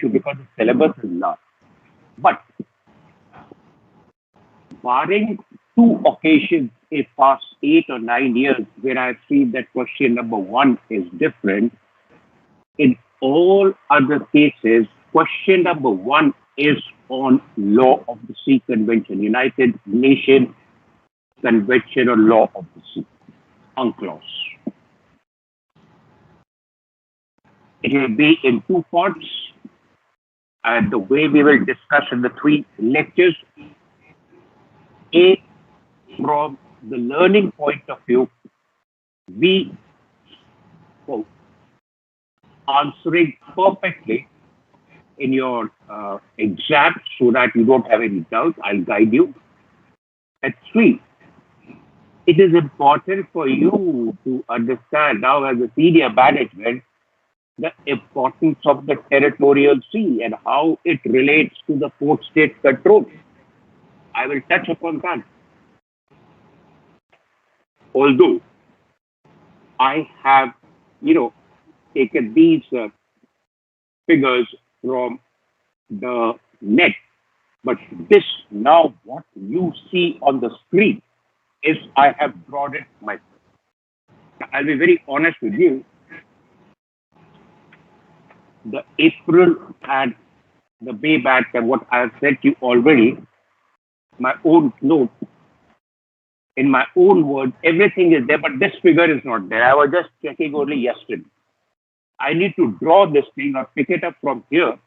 issue because the syllabus is large. But barring two occasions in past 8 or 9 years where I've seen that question number one is different, in all other cases, question number one is on law of the sea convention, United Nations Convention on Law of the Sea, Unclos. It will be in two parts, and the way we will discuss in the three lectures, A, from the learning point of view, B, oh, answering perfectly in your exam so that you don't have any doubt. I'll guide you. And three, it is important for you to understand now as a senior management the importance of the territorial sea and how it relates to the port state control. I will touch upon that. Although I have, taken these figures from the net, but this now what you see on the screen is I have drawn it myself. I'll be very honest with you. The April and the May batch and what I have said to you already, my own note, in my own words, everything is there, but this figure is not there. I was just checking only yesterday. I need to draw this thing or pick it up from here,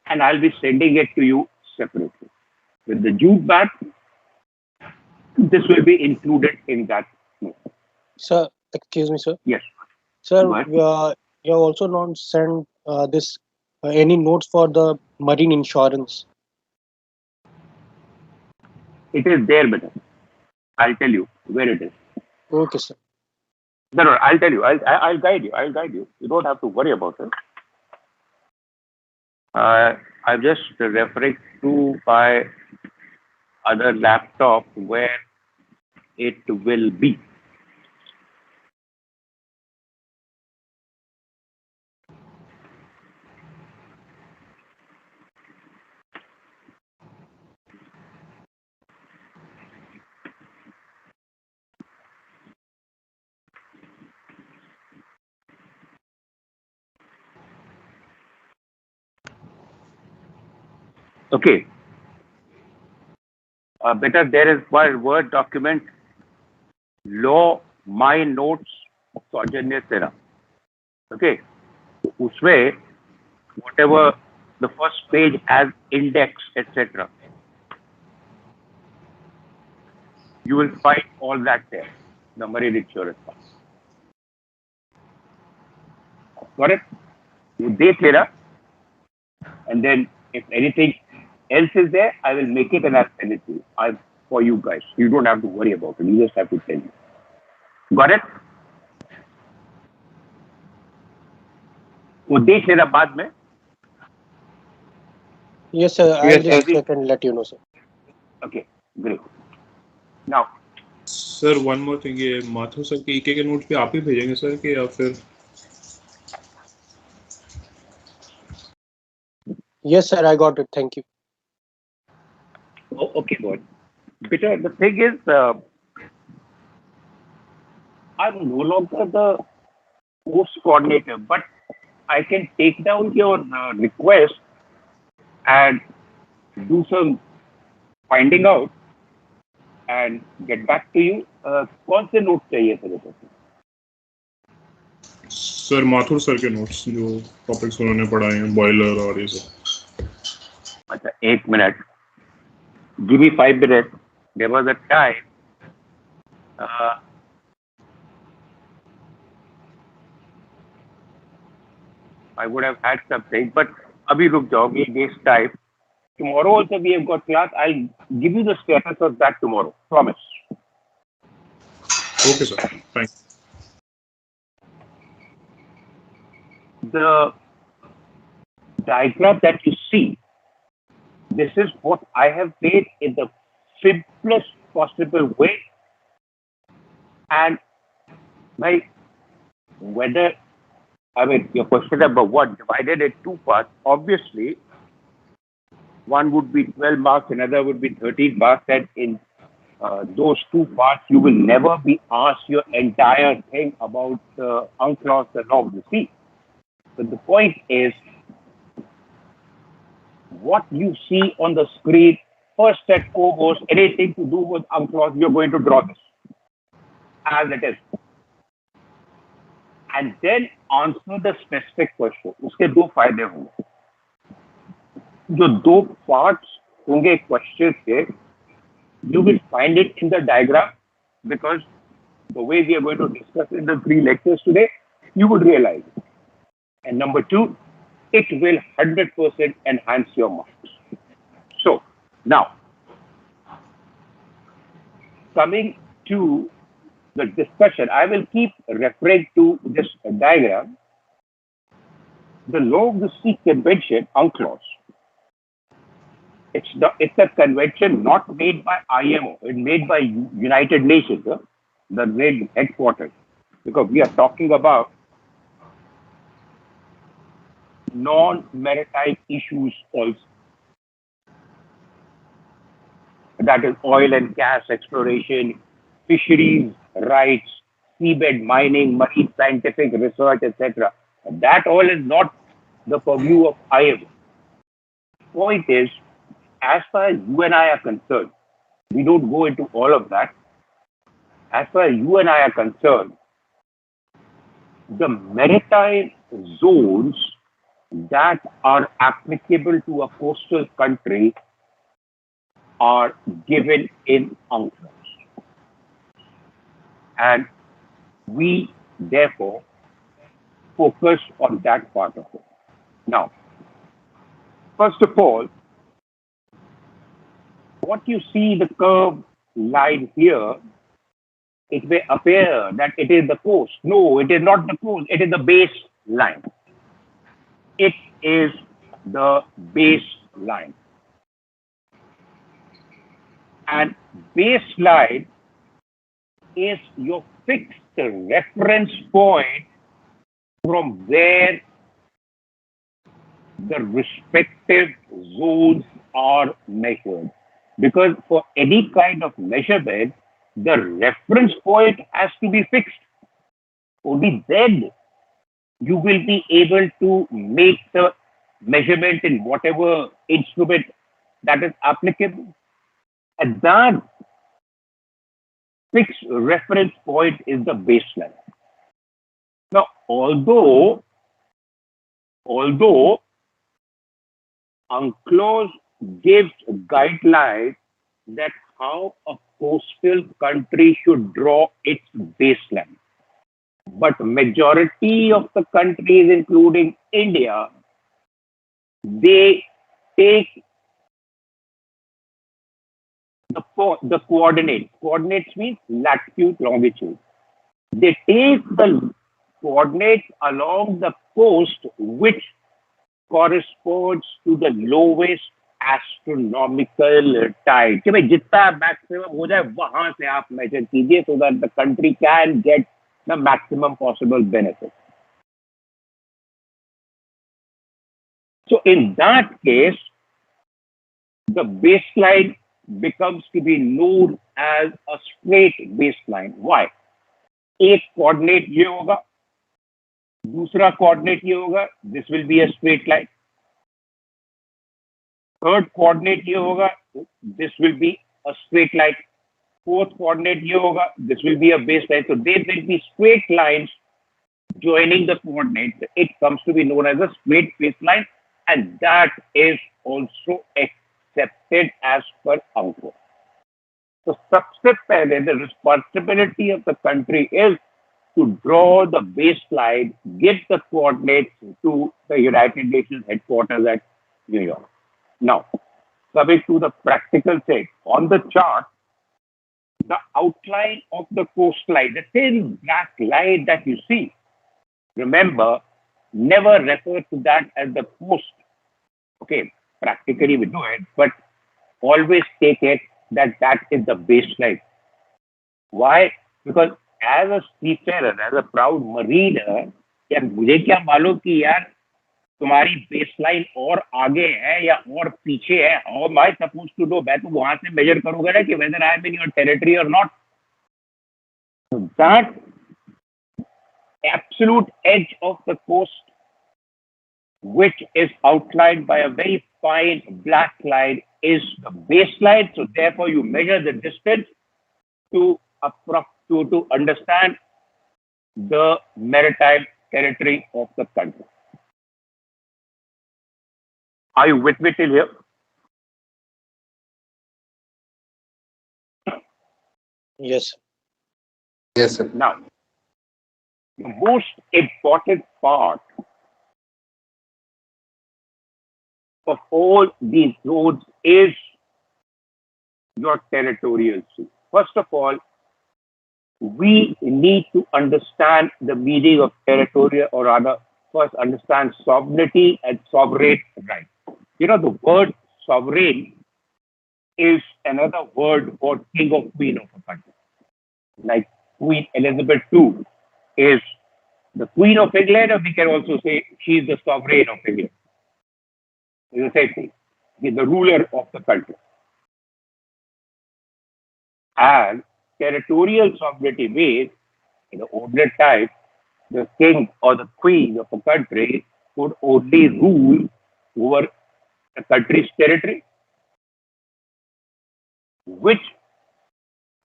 and I'll be sending it to you separately. With the June batch, this will be included in that note. Sir, excuse me, sir. Yes. Sir, Go ahead. you have also not sent this any notes for the marine insurance. It is there, better. I'll tell you where it is. Okay, sir. No, I'll tell you. I'll guide you. I'll guide you. You don't have to worry about it. I'm just referring to my other laptop where it will be. Okay. Better there is one Word document, law, my notes, सौजन्य तेरा. Okay. उसमें whatever the first page has index, etc. You will find all that there. The marine insurance part. Got it? You देख लेना, and then if anything else is there, I will make it and I'll send it to you. For you guys. You don't have to worry about it. You just have to tell me. Got it? वो देख लेना बाद में. Yes, sir. I'll Yes, just every- check and let you know, sir. Okay, great. Now, sir one more thing, ये Mathur sir के ईके के note पे आप ही भेजेंगे सर कि या फिर? Yes, sir. I got it. Thank you. oh, okay, good. Peter, the thing is, I'm no longer the post coordinator, but I can take down your request and do some finding out and get back to you. कौन से note चाहिए थे बेटा? Sir Mathur sir के notes जो topics उन्होंने पढ़ाए हैं, बॉयलर और ये सब. अच्छा, एक minute. Give me 5 minutes. There was a time. I would have had something, but अभी रुक जाओगे this time. Tomorrow also we have got class. I'll give you the status of that tomorrow. Promise. Okay sir, thanks. The diagram that you see, this is what I have made in the simplest possible way. And whether I mean, your question number one, divided in two parts. Obviously, one would be 12 marks, another would be 13 marks, and in those two parts, you will never be asked your entire thing about Unclos, the law of the sea. But the point is, what you see on the screen, first and foremost, anything to do with Unclos, you're going to draw this as it is. And then answer the specific question. उसके दो फायदे होंगे. जो दो parts होंगे question के, you will find it in the diagram because the way we are going to discuss in the three lectures today, you would realize. And number two, it will 100% enhance your marks. So now, coming to the discussion, I will keep referring to this diagram. The Law of the Sea Convention, Unclos. It's a convention not made by IMO, it's made by United Nations, the red headquarters, because we are talking about non-maritime issues also. That is oil and gas exploration, fisheries rights, seabed mining, marine scientific research, etc. That all is not the purview of IMO. Point is, as far as you and I are concerned, we don't go into all of that. As far as you and I are concerned, the maritime zones that are applicable to a coastal country are given in Unclos. And we therefore focus on that part of it. Now, first of all, what you see the curved line here, it may appear that it is the coast. No, it is not the coast, it is the baseline. It is the baseline. And baseline is your fixed reference point from where the respective zones are measured. Because for any kind of measurement, the reference point has to be fixed. Only then you will be able to make the measurement in whatever instrument that is applicable. And that fixed reference point is the baseline. Now, although Unclos gives guidelines that how a coastal country should draw its baseline, but majority of the countries, including India, they take the coordinates. Coordinates means latitude, longitude. They take the coordinates along the coast, which corresponds to the lowest astronomical tide. कि भाई जितना maximum हो जाए वहां से आप measure कीजिए so that the country can get the maximum possible benefit. So in that case, the baseline becomes to be known as a straight baseline. Why? एक coordinate ये होगा, दूसरा coordinate ये होगा, this will be a straight line. Third coordinate ये होगा, this will be a straight line. Fourth coordinate ये होगा, this will be a baseline. So there will be straight lines joining the coordinates. It comes to be known as a straight baseline, and that is also accepted as per Unclos. So सबसे पहले the responsibility of the country is to draw the baseline, give the coordinates to the United Nations headquarters at New York. Now, coming to the practical thing, on the chart, the outline of the coastline, the thin black line that you see, remember, never refer to that as the coast. Okay, practically we do it, but always take it that that is the baseline. Why? Because as a seafarer, as a proud mariner, यार मुझे क्या मालूम कि यार तुम्हारी baseline और आगे है या और पीछे है. How am I supposed to know? मैं तो वहां से मेजर करूंगा ना कि whether I am in your territory और not. That absolute edge of the coast, which is outlined by a very fine black line, is the baseline. So therefore, you measure the distance to to understand the maritime territory of the country. Are you with me till here? Yes. Yes, sir. Now, the most important part of all these roads is your territorial sea. First of all, we need to understand the meaning of territorial, or rather, first understand sovereignty and sovereign right. You know, the word sovereign is another word for king or queen of a country. Like Queen Elizabeth II is the Queen of England, or we can also say she's the sovereign of England. It's the same thing. He's the ruler of the country. And territorial sovereignty means, in the older time, the king or the queen of a country could only rule over the country's territory, which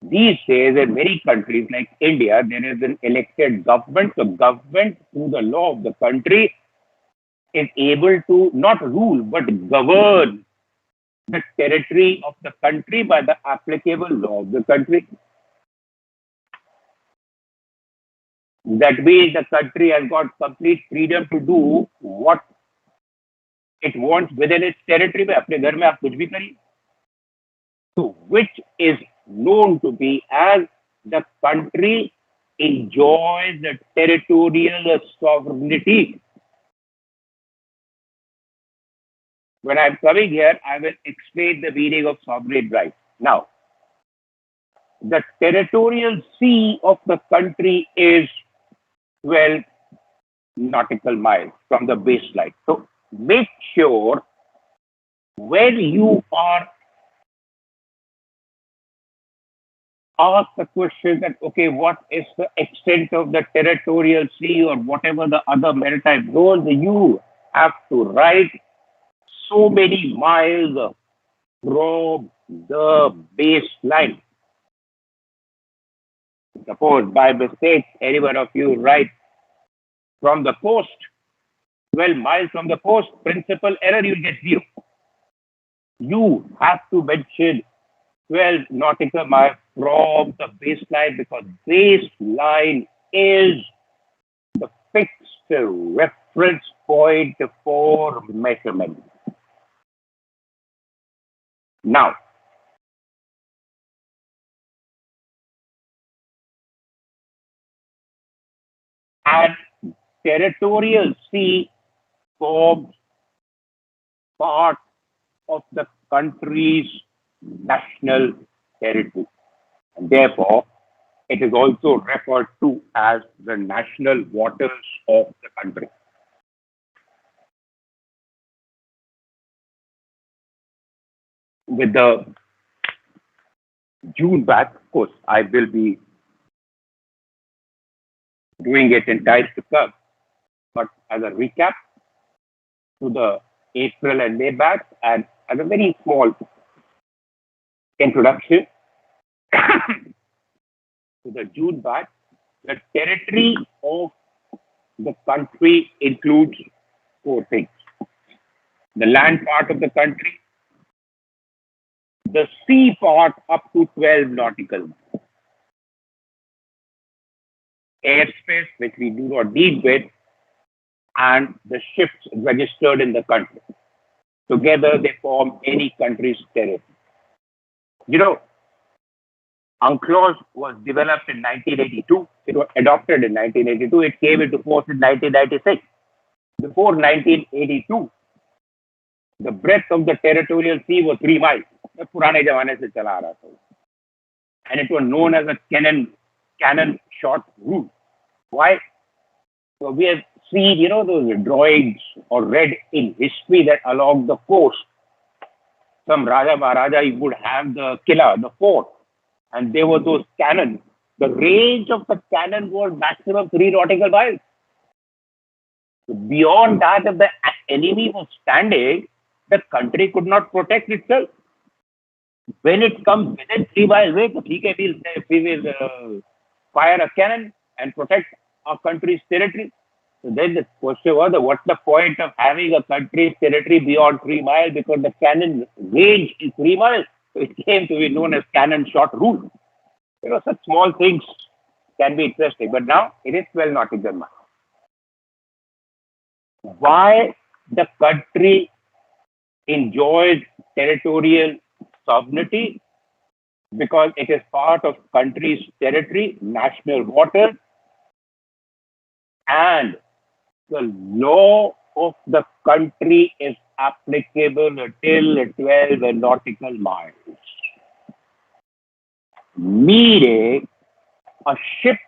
these days in many countries like India, there is an elected government. The government, through the law of the country, is able to not rule but govern the territory of the country by the applicable law of the country. That means the country has got complete freedom to do what it wants within its territory. में अपने घर में आप कुछ भी करिए. So, which is known to be as the country enjoys the territorial sovereignty. When I'm coming here, I will explain the meaning of sovereign right. Now, the territorial sea of the country is 12 nautical miles from the baseline. So make sure when you are asked the question that, okay, what is the extent of the territorial sea or whatever the other maritime zones, you have to write so many miles from the baseline. Suppose by mistake, any one of you write from the coast, 12 miles from the coast, principal error, you'll get zero. You have to mention 12 nautical miles from the baseline, because baseline is the fixed reference point for measurement. Now, and territorial sea forms part of the country's national territory. And therefore, it is also referred to as the national waters of the country. With the June batch, of course, I will be doing it in times to come. But as a recap to the April and May batch, and as a very small introduction to the June batch, the territory of the country includes four things: the land part of the country, the sea part up to 12 nautical miles, airspace, which we do not deal with, and the ships registered in the country. Together, they form any country's territory. You know, Unclos was developed in 1982. It was adopted in 1982. It came into force in 1996. Before 1982, the breadth of the territorial sea was 3 miles. पुराने जमाने से चला आ रहा था. And it was known as a cannon shot route. Why? So we have seen, those drawings or read in history that along the coast, some Raja Maharaja he would have the killa, the fort, and there were those cannons. The range of the cannon was maximum 3 nautical miles. So beyond that, if the enemy was standing, the country could not protect itself. When it comes within 3 miles away, so we will fire a cannon and protect our country's territory. So then the question was, what's the point of having a country's territory beyond 3 miles because the cannon range is 3 miles? So it came to be known as cannon shot rule. Such small things can be interesting, but now it is 12 nautical miles. Why the country enjoys territorial sovereignty? Because it is part of country's territory, national waters, and the law of the country is applicable till 12 nautical miles. Meaning, a ship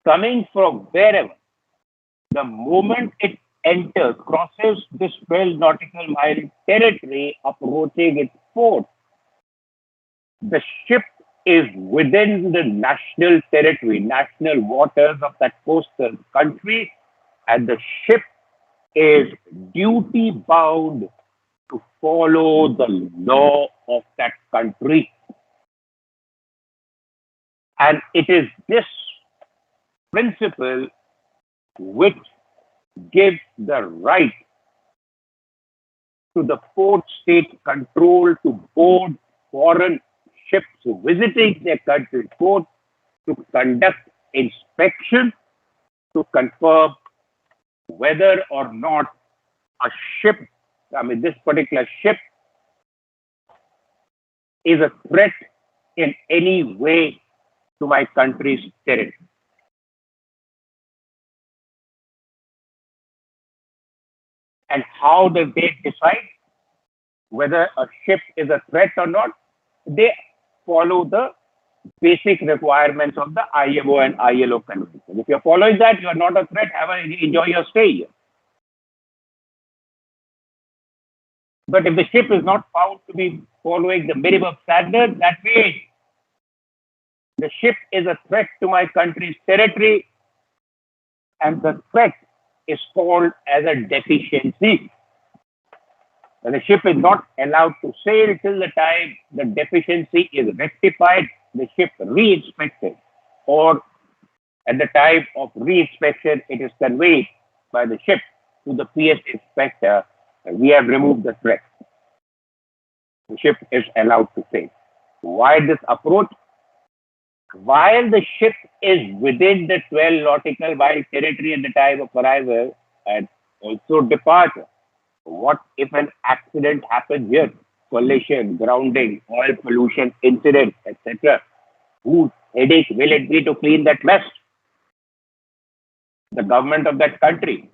coming from wherever, the moment it enters, crosses this 12 nautical mile territory, approaching its port, the ship is within the national territory, national waters of that coastal country, and the ship is duty bound to follow the law of that country. And it is this principle which gives the right to the port state control to board foreign ships visiting their country's port, to conduct inspection, to confirm whether or not a ship, this particular ship, is a threat in any way to my country's territory. And how does they decide whether a ship is a threat or not? They follow the basic requirements of the IMO and ILO convention. If you're following that, you are not a threat. Enjoy your stay here. But if the ship is not found to be following the minimum standards, that means the ship is a threat to my country's territory, and the threat is called as a deficiency. And the ship is not allowed to sail till the time the deficiency is rectified, the ship re-inspected, or at the time of re-inspection, it is conveyed by the ship to the PS inspector, and we have removed the threat. The ship is allowed to sail. Why this approach? While the ship is within the 12 nautical mile territory at the time of arrival and also departure, what if an accident happens here? Collision, grounding, oil pollution, incident, etc. Whose headache will it be to clean that mess? The government of that country.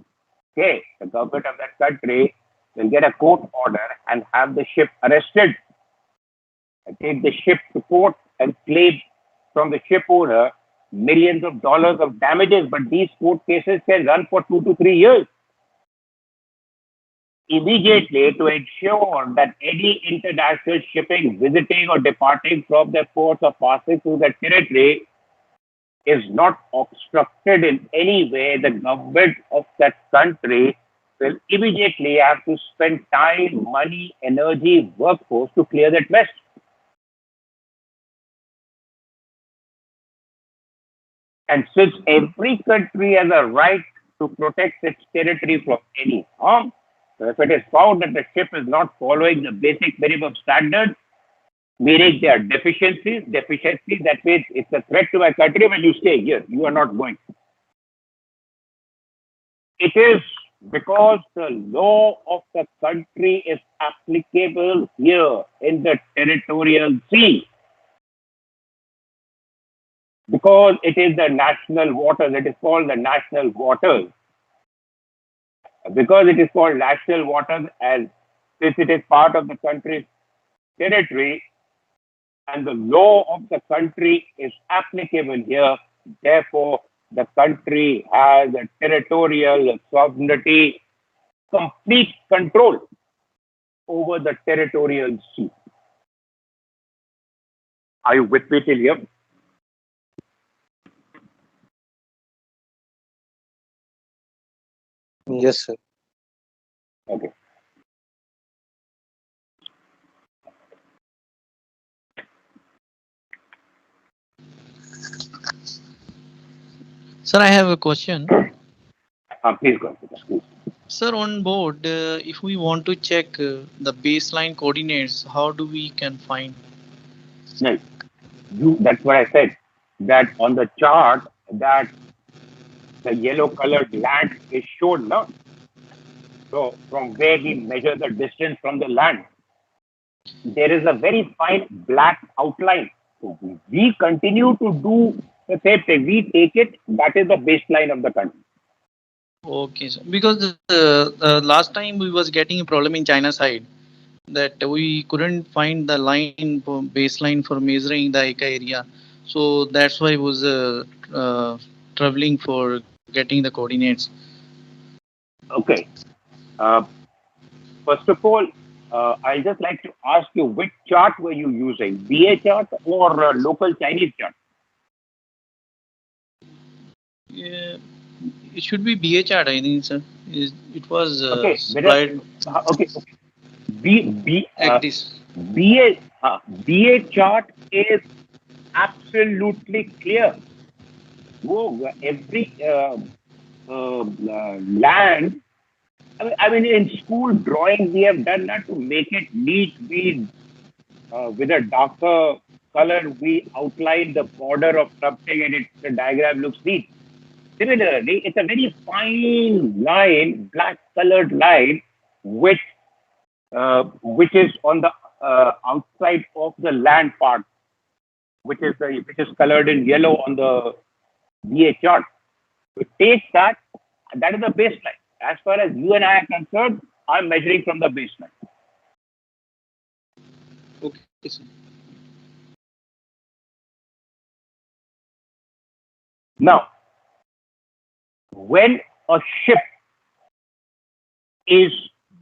Okay, the government of that country will get a court order and have the ship arrested and take the ship to court and claim from the ship owner millions of dollars of damages. But these court cases can run for 2 to 3 years. Immediately, to ensure that any international shipping visiting or departing from their ports or passing through the territory is not obstructed in any way, the government of that country will immediately have to spend time, money, energy, workforce to clear that mess. And since every country has a right to protect its territory from any harm, so if it is found that the ship is not following the basic minimum standards, meaning there are deficiencies, that means it's a threat to my country when you stay here. You are not going. It is because the law of the country is applicable here in the territorial sea. Because it is the national waters, it is called the national waters. Because it is called national waters, and since it is part of the country's territory, and the law of the country is applicable here, therefore, the country has a territorial sovereignty, complete control over the territorial sea. Are you with me till here? Yes, sir. Okay. Sir, I have a question. Please go ahead. Please. Sir, on board, if we want to check the baseline coordinates, how do we can find? Now, that's what I said. That on the chart, that the yellow colored land is shown now. So from where we measure the distance from the land, there is a very fine black outline. So we continue to do the same thing. We take it, that is the baseline of the country. Okay, sir. Because last time we was getting a problem in China side that we couldn't find the line baseline for measuring the Eka area. So that's why I was traveling for getting the coordinates. Okay. Uh, First of all, I'd just like to ask you, which chart were you using? BA chart or local Chinese chart? Yeah, it should be BHR, I think, sir. It was Okay, supplied okay, okay. B, B, like this. BA chart is absolutely clear. Every land. I mean, in school drawing, we have done that to make it neat. We with a darker color, we outline the border of something, and the diagram looks neat. Similarly, it's a very fine line, black colored line, which which is on the outside of the land part, which is colored in yellow on the BA chart. So take that, and that is the baseline. As far as you and I are concerned, I'm measuring from the baseline. Okay, sir. Now, when a ship is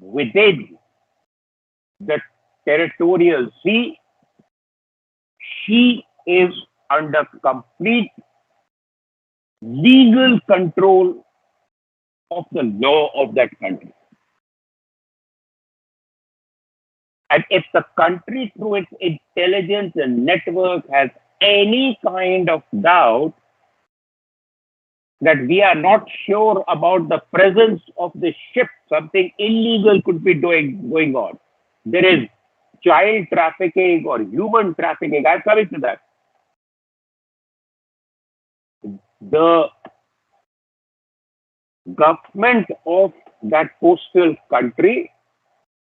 within the territorial sea, she is under complete legal control of the law of that country. And if the country, through its intelligence and network, has any kind of doubt that we are not sure about the presence of the ship, something illegal could be going on. There is child trafficking or human trafficking. I'm coming to that. The government of that coastal country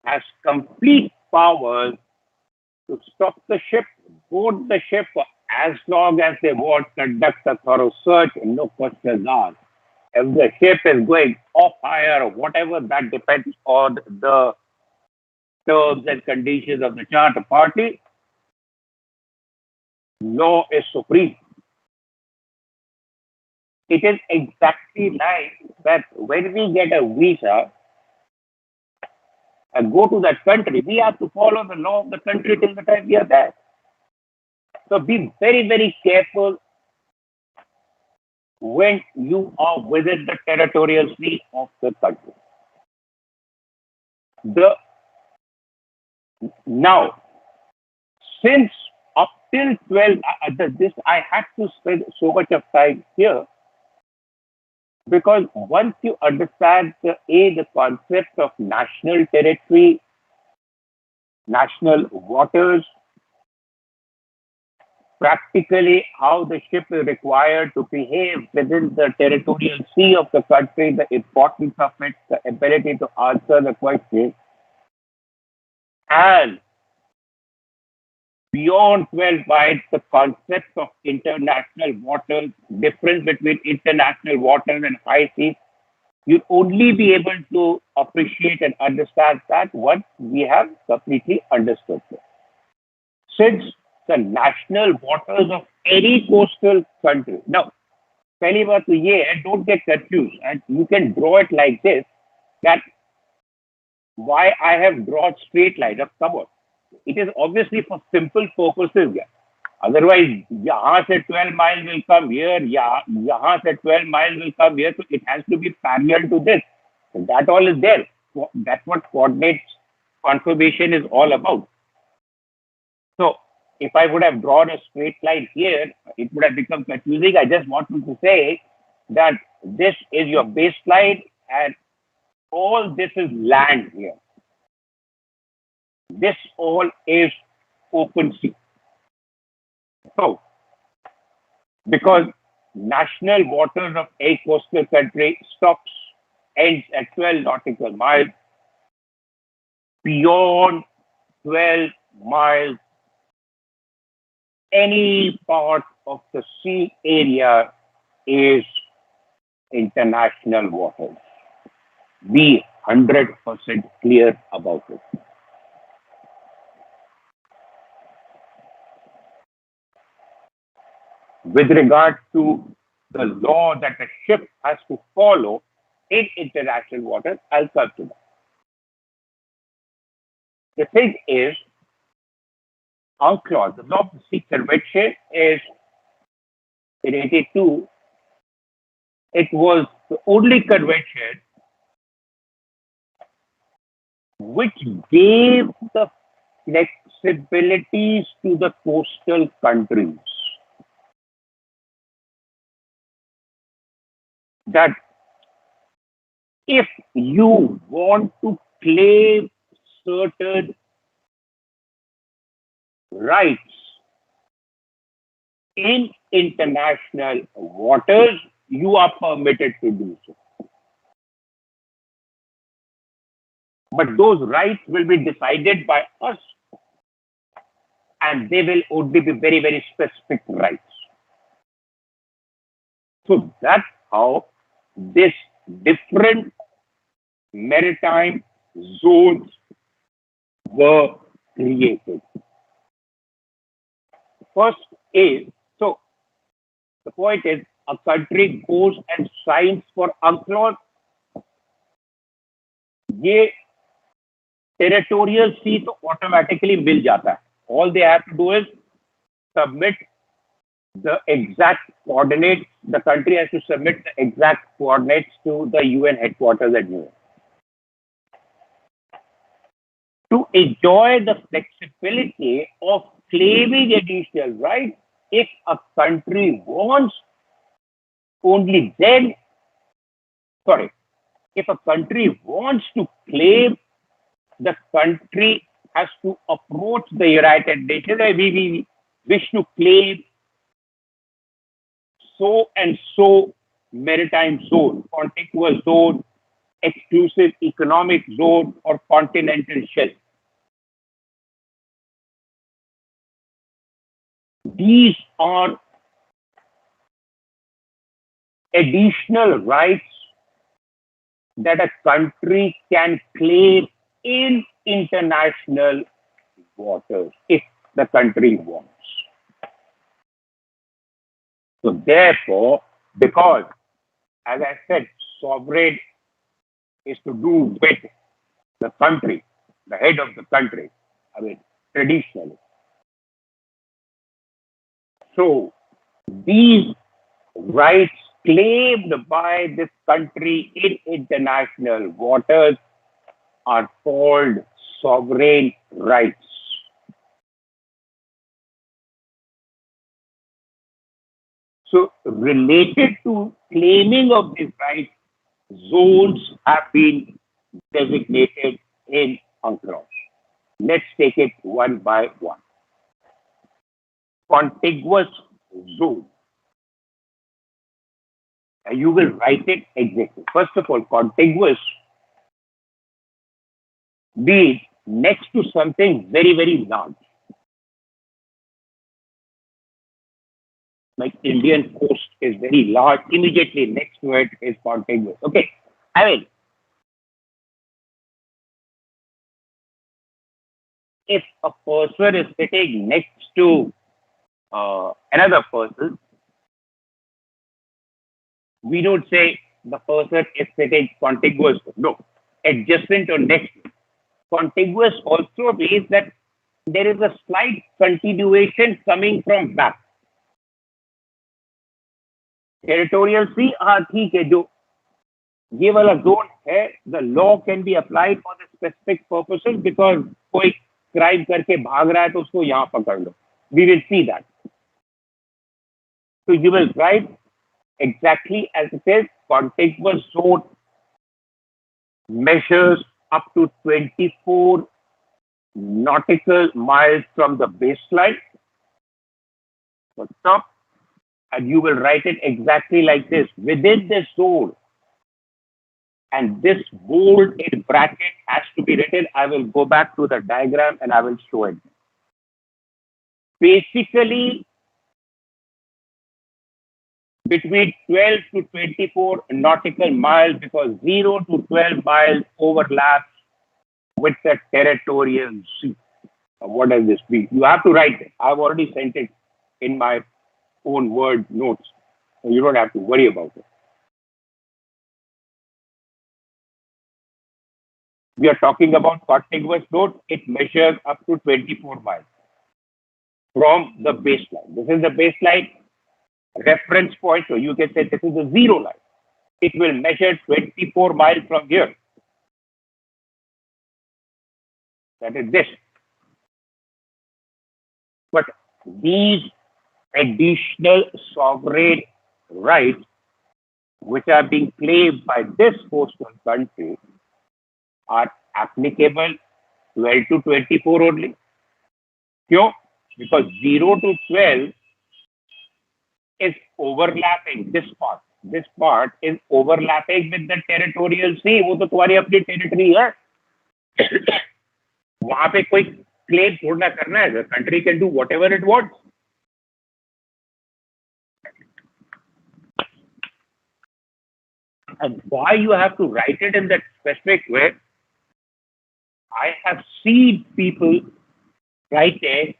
has complete powers to stop the ship, board the ship for as long as they want, conduct a thorough search, and no questions asked. If the ship is going off hire or whatever, that depends on the terms and conditions of the charter party. Law is supreme. It is exactly like that when we get a visa and go to that country, we have to follow the law of the country till the time we are there. So be very, very careful when you are within the territorial sea of the country. The Now, since up till 12, this I had to spend so much of time here because once you understand the concept of national territory, national waters, practically how the ship is required to behave within the territorial sea of the country, the importance of it, the ability to answer the question, and beyond 12 bytes, the concept of international waters, difference between international waters and high seas, you'll only be able to appreciate and understand that once we have completely understood it. Since the national waters of any coastal country. Now, पहली बात तो ये है, don't get confused, and you can draw it like this, that why I have drawn straight line. Come on, it is obviously for simple purposes. Yeah. Otherwise, यहाँ से 12 miles will come here, यहाँ से 12 miles will come here, so it has to be parallel to this. So that all is there. That's what coordinates conservation is all about. So if I would have drawn a straight line here, it would have become confusing. I just wanted to say that this is your baseline and all this is land here. This all is open sea. So, because national waters of a coastal country stops, ends at 12 nautical miles, beyond 12 miles, any part of the sea area is international waters. Be 100% clear about it. With regard to the law that a ship has to follow in international waters, I'll come to that. The thing is, Unclos, the law of the sea convention is in 82. It was the only convention which gave the flexibilities to the coastal countries that if you want to claim certain rights in international waters, you are permitted to do so. But those rights will be decided by us and they will only be very, very specific rights. So that's how this different maritime zones were created. First is, so the point is, a country goes and signs for Unclos. ये territorial sea तो automatically मिल जाता है. All they have to do is submit the exact coordinates. The country has to submit the exact coordinates to the UN headquarters at New York. To enjoy the flexibility of claiming additional rights, if a country wants, only then, sorry, if a country wants to claim, the country has to approach the United Nations. We wish to claim so and so maritime zone, contiguous zone, exclusive economic zone, or continental shelf. These are additional rights that a country can claim in international waters if the country wants. So therefore, because, as I said, sovereign is to do with the country, the head of the country, I mean, traditionally. So these rights claimed by this country in international waters are called sovereign rights. So related to claiming of these rights, zones have been designated in Unclos. Let's take it one by one. Contiguous zone. And you will write it exactly. First of all, contiguous means next to something very, very large. Like Indian coast is very large, immediately next to it is contiguous. Okay. I mean, if a person is sitting next to another person, We don't say the person is sitting contiguous. No, adjacent or next. Contiguous also means that there is a slight continuation coming from back. Territorial sea, हाँ ठीक है, जो ये वाला zone है, the law can be applied for the specific purposes because कोई crime करके भाग रहा है तो उसको यहाँ पकड़ लो. We will see that. So you will write exactly as it is. Contiguous zone measures up to 24 nautical miles from the baseline. So stop, and you will write it exactly like this. Within this zone, and this bold in bracket has to be written. I will go back to the diagram and I will show it. Basically, between 12 to 24 nautical miles, because 0 to 12 miles overlaps with the territorial sea. What does this mean? You have to write it. I've already sent it in my own word notes, so you don't have to worry about it. We are talking about contiguous zone. It measures up to 24 miles from the baseline. This is the baseline reference point, so you can say this is the zero line. It will measure 24 miles from here. That is this. But these additional sovereign rights, which are being claimed by this coastal country, are applicable 12 to 24 only. Why? Because 0 to 12 is overlapping this part. This part is overlapping with the territorial sea. वो तो तुम्हारी अपनी territory है. वहां पे कोई claim थोड़ा करना है. The country can do whatever it wants. And why you have to write it in that specific way? I have seen people writing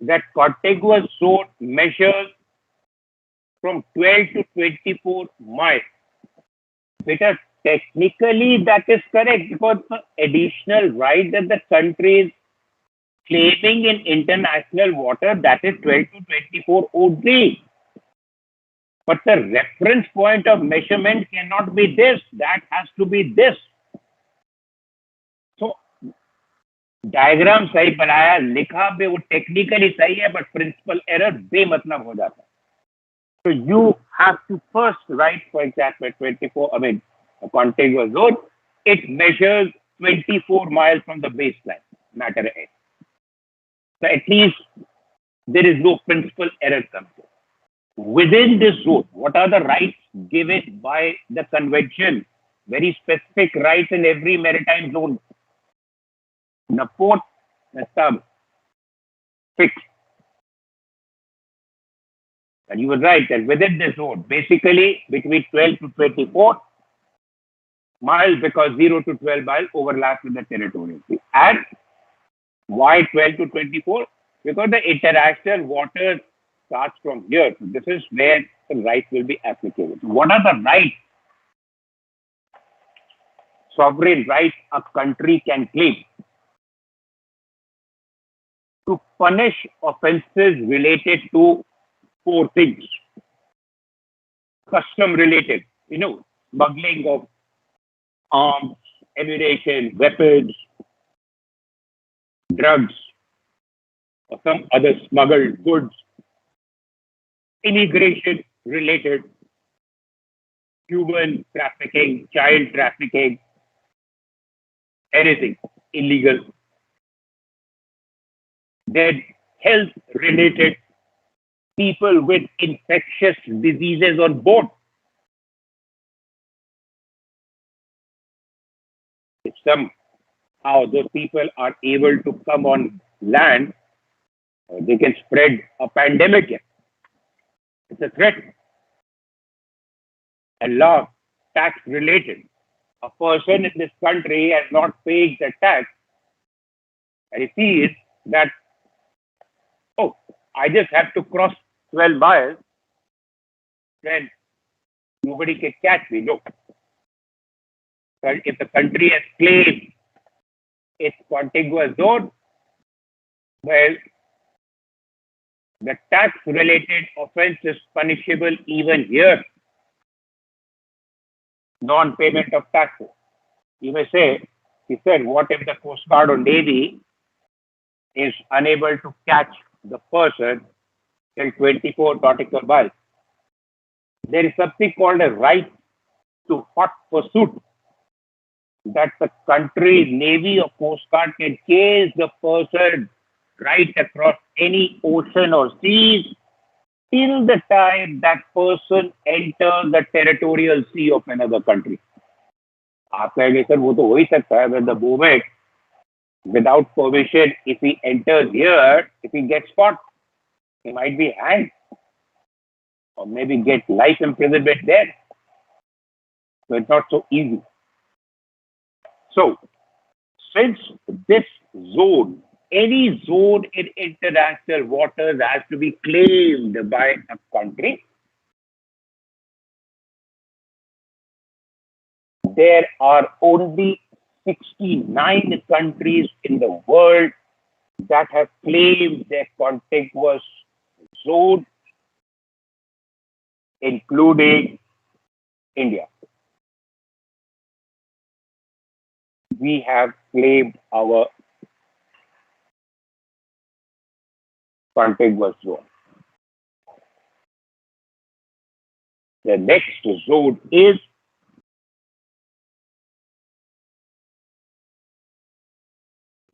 that contiguous zone measures from 12 to 24 miles. Because technically that is correct, because the additional right that the country is claiming in international water, that is 12 to 24 only. But the reference point of measurement cannot be this. That has to be this. So diagram सही बनाया, लिखा भी वो technically सही है, but principle error बेमतलब हो जाता है. So you have to first write, for example, 24, I mean, a contiguous zone. It measures 24 miles from the baseline, matter A. So at least there is no principal error comes in. Within this zone, what are the rights given by the convention? Very specific rights in every maritime zone. The port, the sub, fixed. And you were right that within this zone, basically between 12 to 24 miles, because 0 to 12 miles overlaps with the territorial sea. And why 12 to 24? Because the international water starts from here. So this is where the rights will be applicable. So what are the rights, sovereign rights a country can claim? To punish offenses related to four things. Custom related, smuggling of arms, ammunition, weapons, drugs, or some other smuggled goods. Immigration related, human trafficking, child trafficking, anything illegal. Then health related, people with infectious diseases on board. If somehow those people are able to come on land, they can spread a pandemic here. It's a threat. And law, tax related. A person in this country has not paid the tax, and he sees that, oh, I just have to cross 12 miles, then Nobody can catch me. No. But if the country has claimed its contiguous zone, well, the tax-related offence is punishable even here. Non-payment of taxes. You may say, he said, what if the Coast Guard or Navy is unable to catch the person till 24 nautical miles? There is something called a right to hot pursuit, that the country, Navy or Coast Guard can chase the person right across any ocean or seas till the time that person enters the territorial sea of another country. आप कहेंगे sir वो तो हो ही सकता है, when the moment without permission, if he enters here, if he gets caught, he might be hanged or maybe get life imprisonment there. So it's not so easy. So, since this zone, any zone in international waters has to be claimed by a country, there are only 69 countries in the world that have claimed their contiguous zone, including India. We have claimed our contiguous zone. The next zone is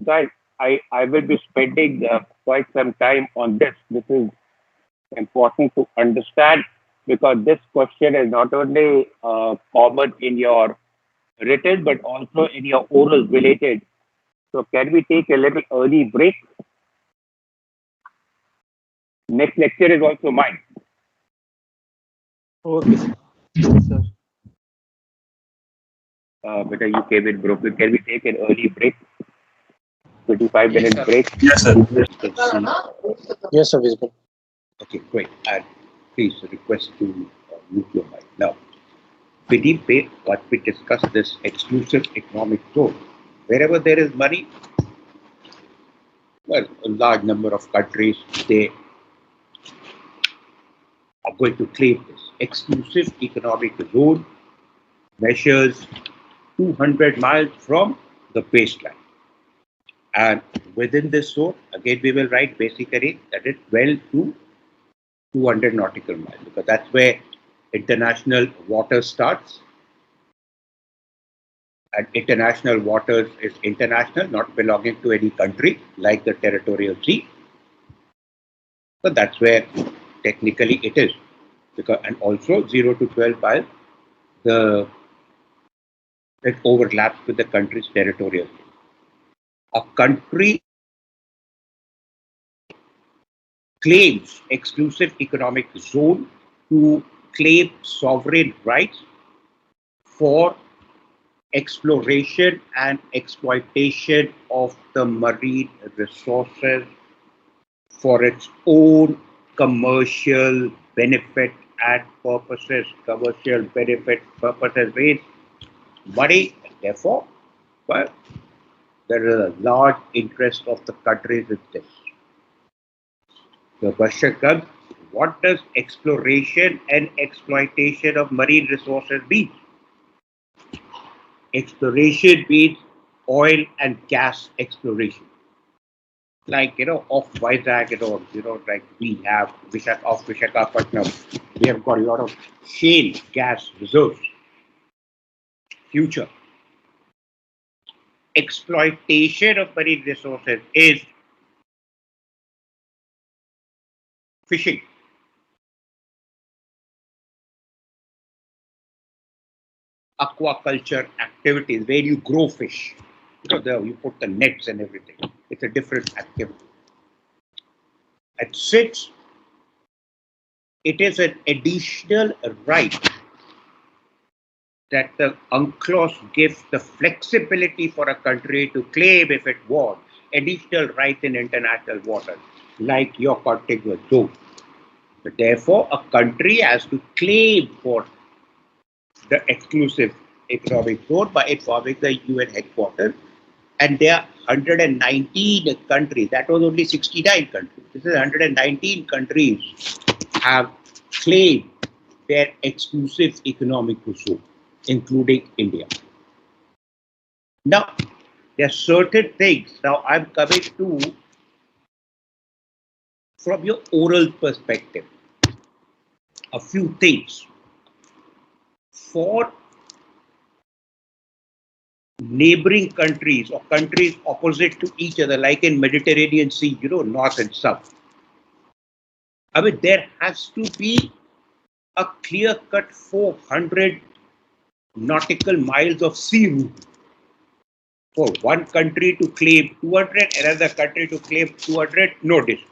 guys. I will be spending quite some time on this. This is important to understand because this question is not only common in your written but also in your oral related. So can we take a little early break? Next lecture is also mine. Okay, sir. Sir. But you came in broken. Can we take an early break? 25-minute break. Yes, sir. Yes, sir, visible. Okay, great. And please request to mute your mic. Now, beneath what we discussed, this exclusive economic zone, wherever there is money, well, a large number of countries, they are going to claim this. Exclusive economic zone measures 200 miles from the baseline. And within this zone, again, we will write basically that it's 12 to 200 nautical miles, because that's where international water starts. And international waters is international, not belonging to any country, like the territorial sea. So that's where technically it is. Because, and also 0 to 12 miles, it overlaps with the country's territorial sea. A country claims exclusive economic zone to claim sovereign rights for exploration and exploitation of the marine resources for its own commercial benefit and purposes. Commercial benefit purposes means money, therefore, but there is a large interest of the countries in this. The question comes, what does exploration and exploitation of marine resources mean? Exploration means oil and gas exploration. Like, off Vizag, like we have off Vishakhapatnam, we have got a lot of shale gas reserves. Future. Exploitation of marine resources is fishing. Aquaculture activities where you grow fish. You put the nets and everything. It's a different activity. At 6, it is an additional right that the Unclos gives the flexibility for a country to claim, if it wants, additional rights in international waters, like your contiguous zone. But therefore, a country has to claim for the exclusive economic zone by informing the UN headquarters. And there are 119 countries. That was only 69 countries. This is 119 countries have claimed their exclusive economic zone, including India. Now, there are certain things. Now, I'm coming to from your oral perspective. A few things for neighboring countries or countries opposite to each other, like in Mediterranean Sea, north and south. I mean, there has to be a clear-cut 400 nautical miles of sea route for one country to claim 200, another country to claim 200, no dispute.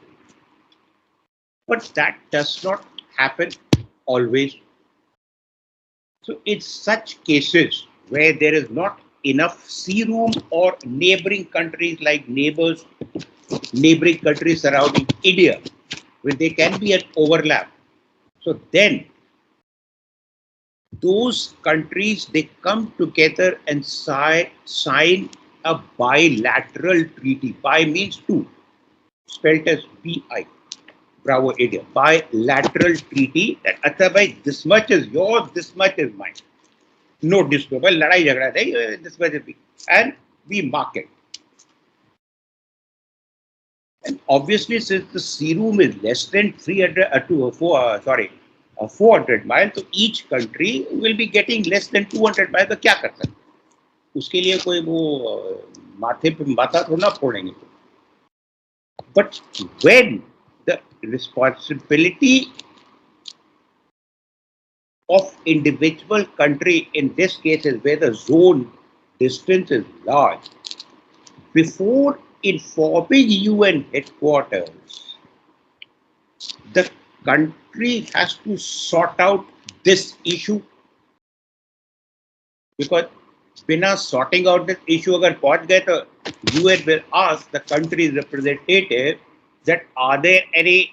But that does not happen always. So in such cases where there is not enough sea room or neighboring countries like neighboring countries surrounding India, where there can be an overlap. So then those countries, they come together and sign a bilateral treaty. Bi means two, spelled as BI. Bravo, India. Bilateral treaty that otherwise this much is yours, this much is mine. No dispute. Well, ladai jhagda nahi, this much is me. And we mark it. And obviously, since the sea room is less than 400 miles, so each country will be getting less than 200 miles. तो क्या कर सकते? उसके लिए कोई वो माथे पे माथा थोड़ा फोड़ेंगे. But when the responsibility of individual country, in this case is where the zone distance is large, before informing UN headquarters, the country has to sort out this issue, because बिना sorting out this issue अगर पहुंच गए तो UN will ask the country's representative that are there any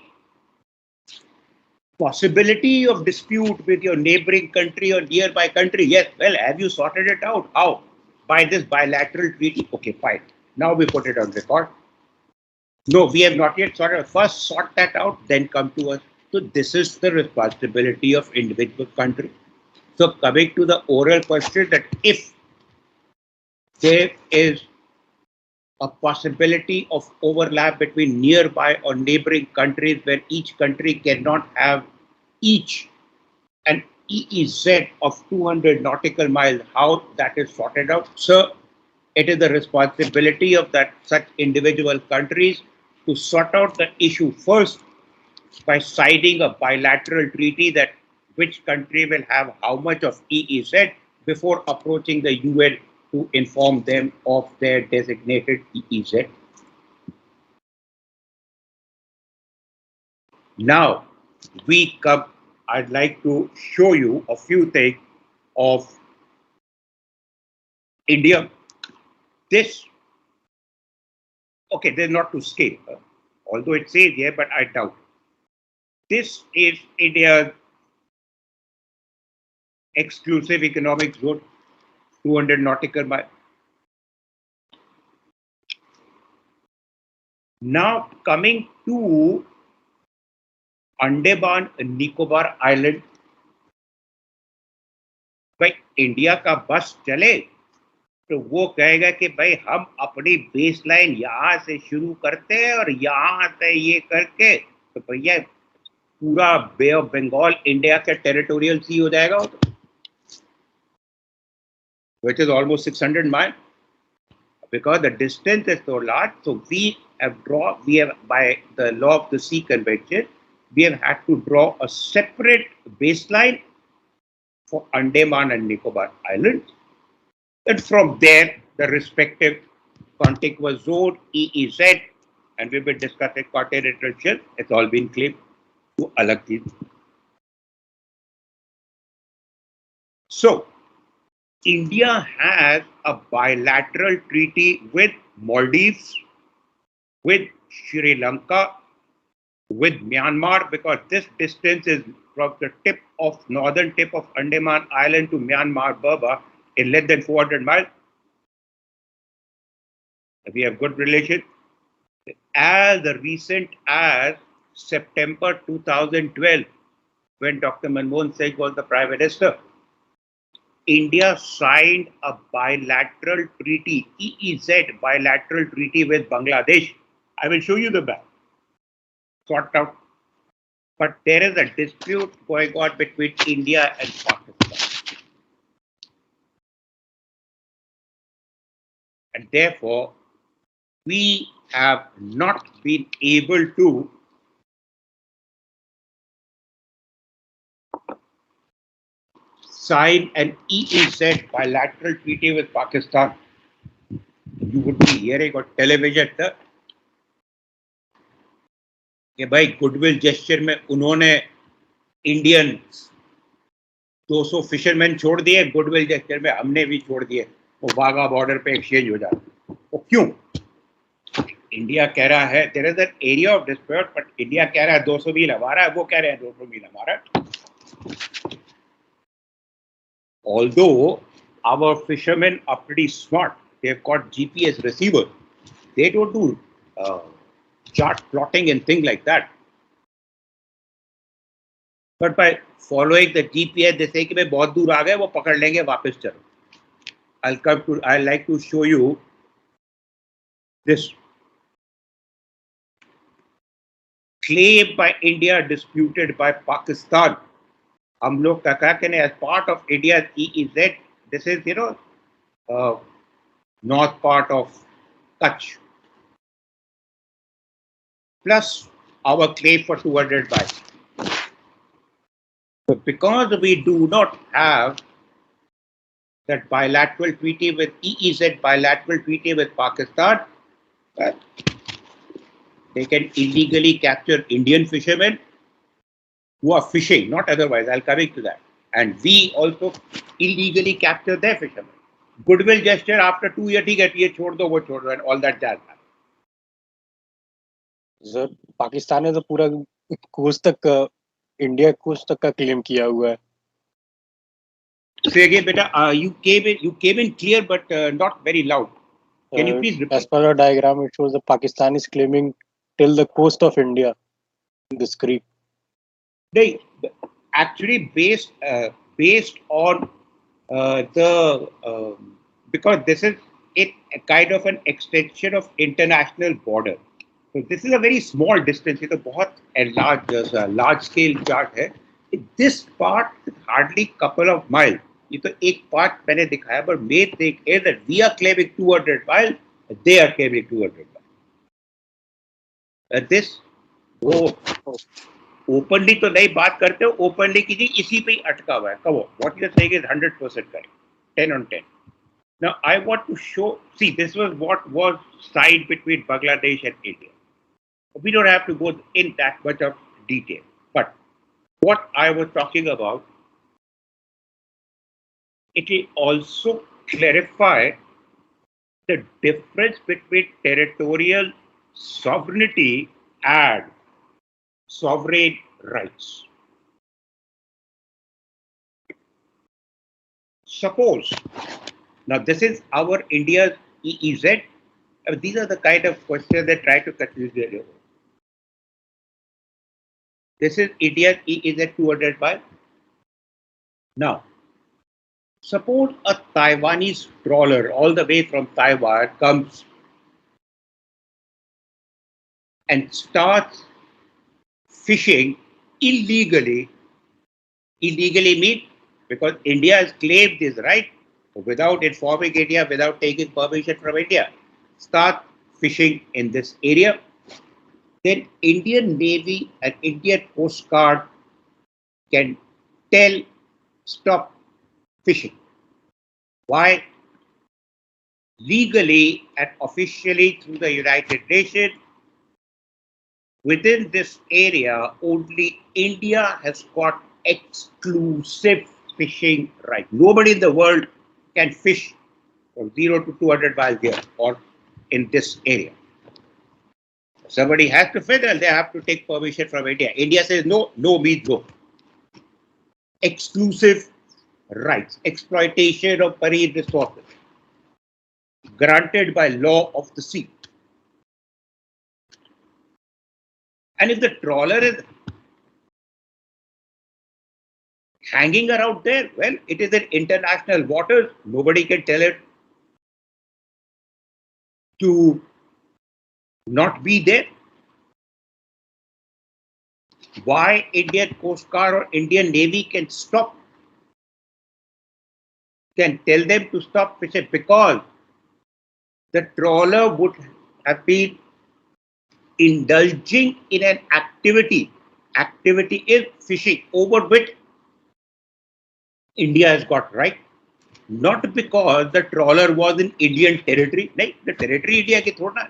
possibility of dispute with your neighboring country or nearby country? Yes. Well, have you sorted it out? How? By this bilateral treaty. Okay, fine. Now we put it on record. No, we have not yet sorted. First sort that out, then come to us. So this is the responsibility of individual country. So coming to the oral question, that if there is a possibility of overlap between nearby or neighboring countries where each country cannot have each an EEZ of 200 nautical miles, how that is sorted out? So it is the responsibility of that such individual countries to sort out the issue first by signing a bilateral treaty that which country will have how much of EEZ before approaching the UN to inform them of their designated EEZ. Now we come, I'd like to show you a few things of India. This, okay, they're not to scale, although it says here, but I doubt. This is India's exclusive economic zone, 200 nautical miles. Now coming to Andaman Nicobar island, भाई India का बस चले तो वो कहेगा कि भाई हम अपनी बेस लाइन यहाँ से शुरू करते हैं और यहाँ से ये करके तो भैया पूरा बे ऑफ बंगाल इंडिया के टेरिटोरियल सी हो जाएगा, which is almost 600 miles, because the distance is so large. So we have by the law of the sea convention, we have had to draw a separate baseline for Andaman and Nicobar Islands. And from there, the respective contiguous zone, EEZ, and we've been discussing continental shelf, it's all been claimed to alag cheez. So, India has a bilateral treaty with Maldives, with Sri Lanka, with Myanmar, because this distance is from the northern tip of Andaman Island to Myanmar, Burma in less than 400 miles. We have good relations. As recent as September 2012, when Dr. Manmohan Singh was the Prime Minister, India signed a bilateral treaty, EEZ bilateral treaty with Bangladesh. I will show you the map. Sort out. But there is a dispute going on between India and Pakistan. And therefore, we have not been able to sign an EEZ bilateral treaty with Pakistan. You would be hearing on television कि भाई goodwill gesture में उन्होंने Indian 200 fisherman छोड़ दिए, goodwill gesture में हमने भी छोड़ दिए, वो वाघा बॉर्डर पे एक्सचेंज हो जाते। वो क्यों? इंडिया कह रहा है there is an area of dispute, but India कह रहा है 200 मील हमारा है, वो कह रहे हैं 200 मील हमारा है। Although our fishermen are pretty smart, they've got GPS receivers. They don't do chart plotting and things like that. But by following the GPS, they say कि भाई बहुत दूर आ गए, वो पकड़ लेंगे, वापस चलो। I'd like to show you this claim by India disputed by Pakistan. हम लोग का क्या कहने, as part of India's EEZ, this is north part of Kutch, plus our claim for 200 miles. So because we do not have that bilateral treaty with EEZ bilateral treaty with Pakistan, they can illegally capture Indian fishermen who are fishing, not otherwise. I'll come to that. And we also illegally capture their fishermen. Goodwill gesture after 2 years, ठीक है, ये छोड़ दो, वो छोड़ दो, and all that jazz. Sir Pakistan ने तो पूरा कोस्ट तक इंडिया कोस्ट तक का क्लेम किया हुआ है। Say again, beta. You came in clear, but not very loud. Can you please repeat? As per the diagram, it shows that Pakistan is claiming till the coast of India, this creek. They actually based on because this is a kind of an extension of international border. So this is a very small distance. It's a बहुत large scale chart है. This part is hardly couple of miles. ये तो एक part मैंने दिखाया, but main thing is that we are claiming 200 miles, they are claiming 200 miles. And this वो openly तो नहीं बात करते हो, ओपनली कीजिए, इसी पे ही अटका हुआ है। कहो what you are saying is 100% correct, 10 on 10. Now I want to show, see, this was what was signed between Bangladesh and India. We don't have to go in that much of detail, but what I was talking about, it will also clarify the difference between territorial sovereignty and sovereign rights. Suppose, now this is our India's EEZ. These are the kind of questions that try to confuse you. This is India's EEZ 200 miles. Now, suppose a Taiwanese trawler all the way from Taiwan comes and starts fishing illegally. Illegally means because India has claimed this right without informing India, without taking permission from India, start fishing in this area. Then Indian Navy and Indian Coast Guard can tell stop fishing. Why? Legally and officially through the United Nations, within this area, only India has got exclusive fishing right. Nobody in the world can fish from 0 to 200 miles here or in this area. Somebody has to fish, and they have to take permission from India. India says no, no means no. exclusive rights, exploitation of marine resources granted by law of the sea. And if the trawler is hanging around there, well, it is in international waters. Nobody can tell it to not be there. Why Indian Coast Guard or Indian Navy can stop, can tell them to stop fishing? Because the trawler would have been indulging in an activity. Activity is fishing, over which India has got right. Not because the trawler was in Indian territory. No, the territory India के थोड़ा ना,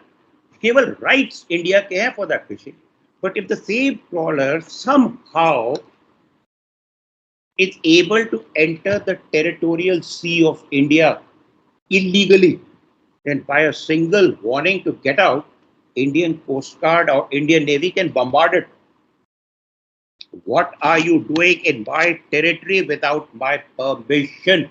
केवल rights India के हैं for that fishing. But if the same trawler somehow is able to enter the territorial sea of India illegally, then by a single warning to get out, Indian Coast Guard or Indian Navy can bombard it. What are you doing in my territory without my permission?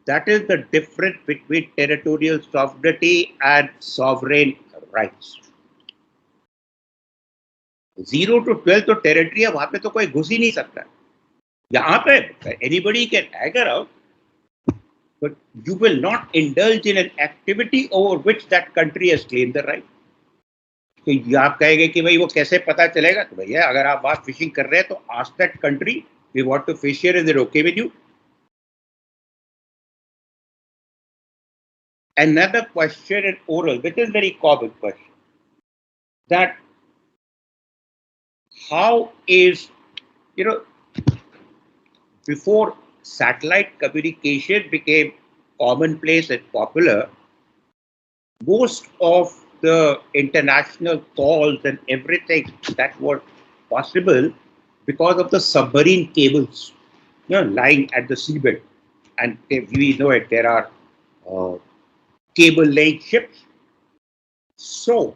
That is the difference between territorial sovereignty and sovereign rights. 0 to 12 तो territory है, वहां पे तो कोई घुस ही नहीं सकता. यहाँ पे anybody can haggle out, but you will not indulge in an activity over which that country has claimed the right. तो आप कहेंगे कि भाई वो कैसे पता चलेगा? तो भैया अगर आप वहां फिशिंग कर रहे हैं तो ask that country, we want to fish here, is it okay with you? Another question in oral, which is very common question, that how is, before satellite communication became commonplace and popular, most of the international calls and everything that were possible because of the submarine cables, lying at the seabed. And we know it, there are cable laying ships. So,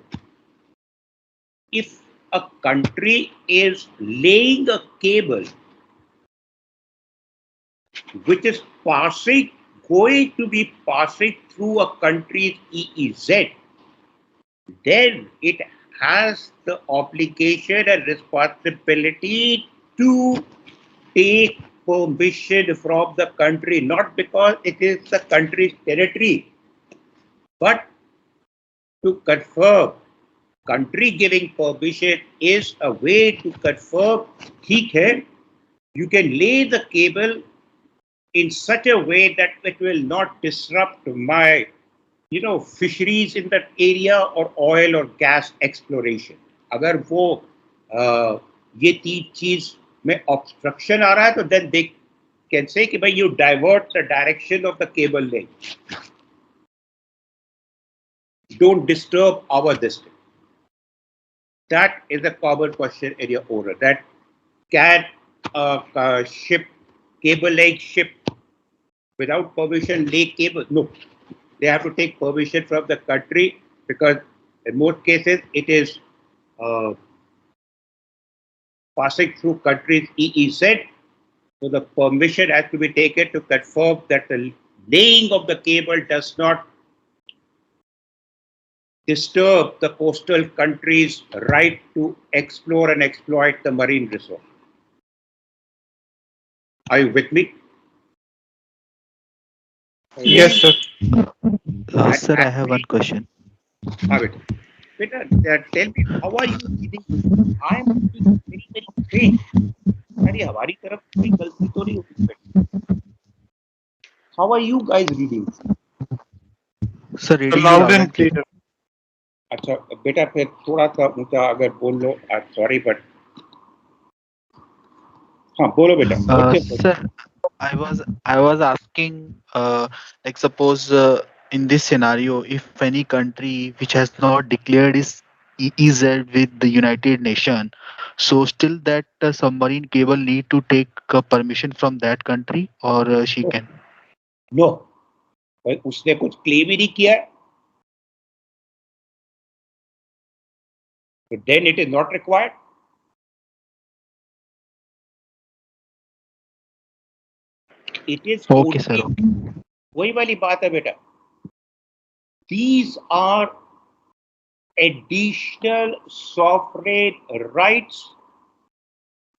if a country is laying a cable which is going to be passing through a country's EEZ, then it has the obligation and responsibility to take permission from the country, not because it is the country's territory, but to confirm. Country giving permission is a way to confirm, ठीक है, you can lay the cable in such a way that it will not disrupt my, fisheries in that area or oil or gas exploration. अगर वो ये तीन चीज में obstruction आ रहा है, तो then they can say कि भाई you divert the direction of the cable lay. Don't disturb our distance. That is a common question in your order. That can a ship, cable laying ship, without permission lay cable? No, they have to take permission from the country, because in most cases it is passing through countries EEZ. So the permission has to be taken to confirm that the laying of the cable does not disturb the coastal country's right to explore and exploit the marine resource. Are you with me? Yes, sir. Sir, I have one question. Peter, tell me, how are you reading? I am reading very, very strange. अरे हमारी तरफ कोई गलती तो नहीं होती. How are you guys reading? Sir, reading Loud and clear. अच्छा बेटा फिर थोड़ा सा ऊंचा अगर बोल लो. Sorry, but हाँ बोलो बेटा. Sir, I was asking, like suppose in this scenario, if any country which has not declared its EEZ with the United Nation, so still that submarine cable need to take permission from that country, or she can? No, उसने कुछ claim ही नहीं किया है, so then it is not required. it is Okay, sir. only वही वाली बात है बेटा. These are additional sovereign rights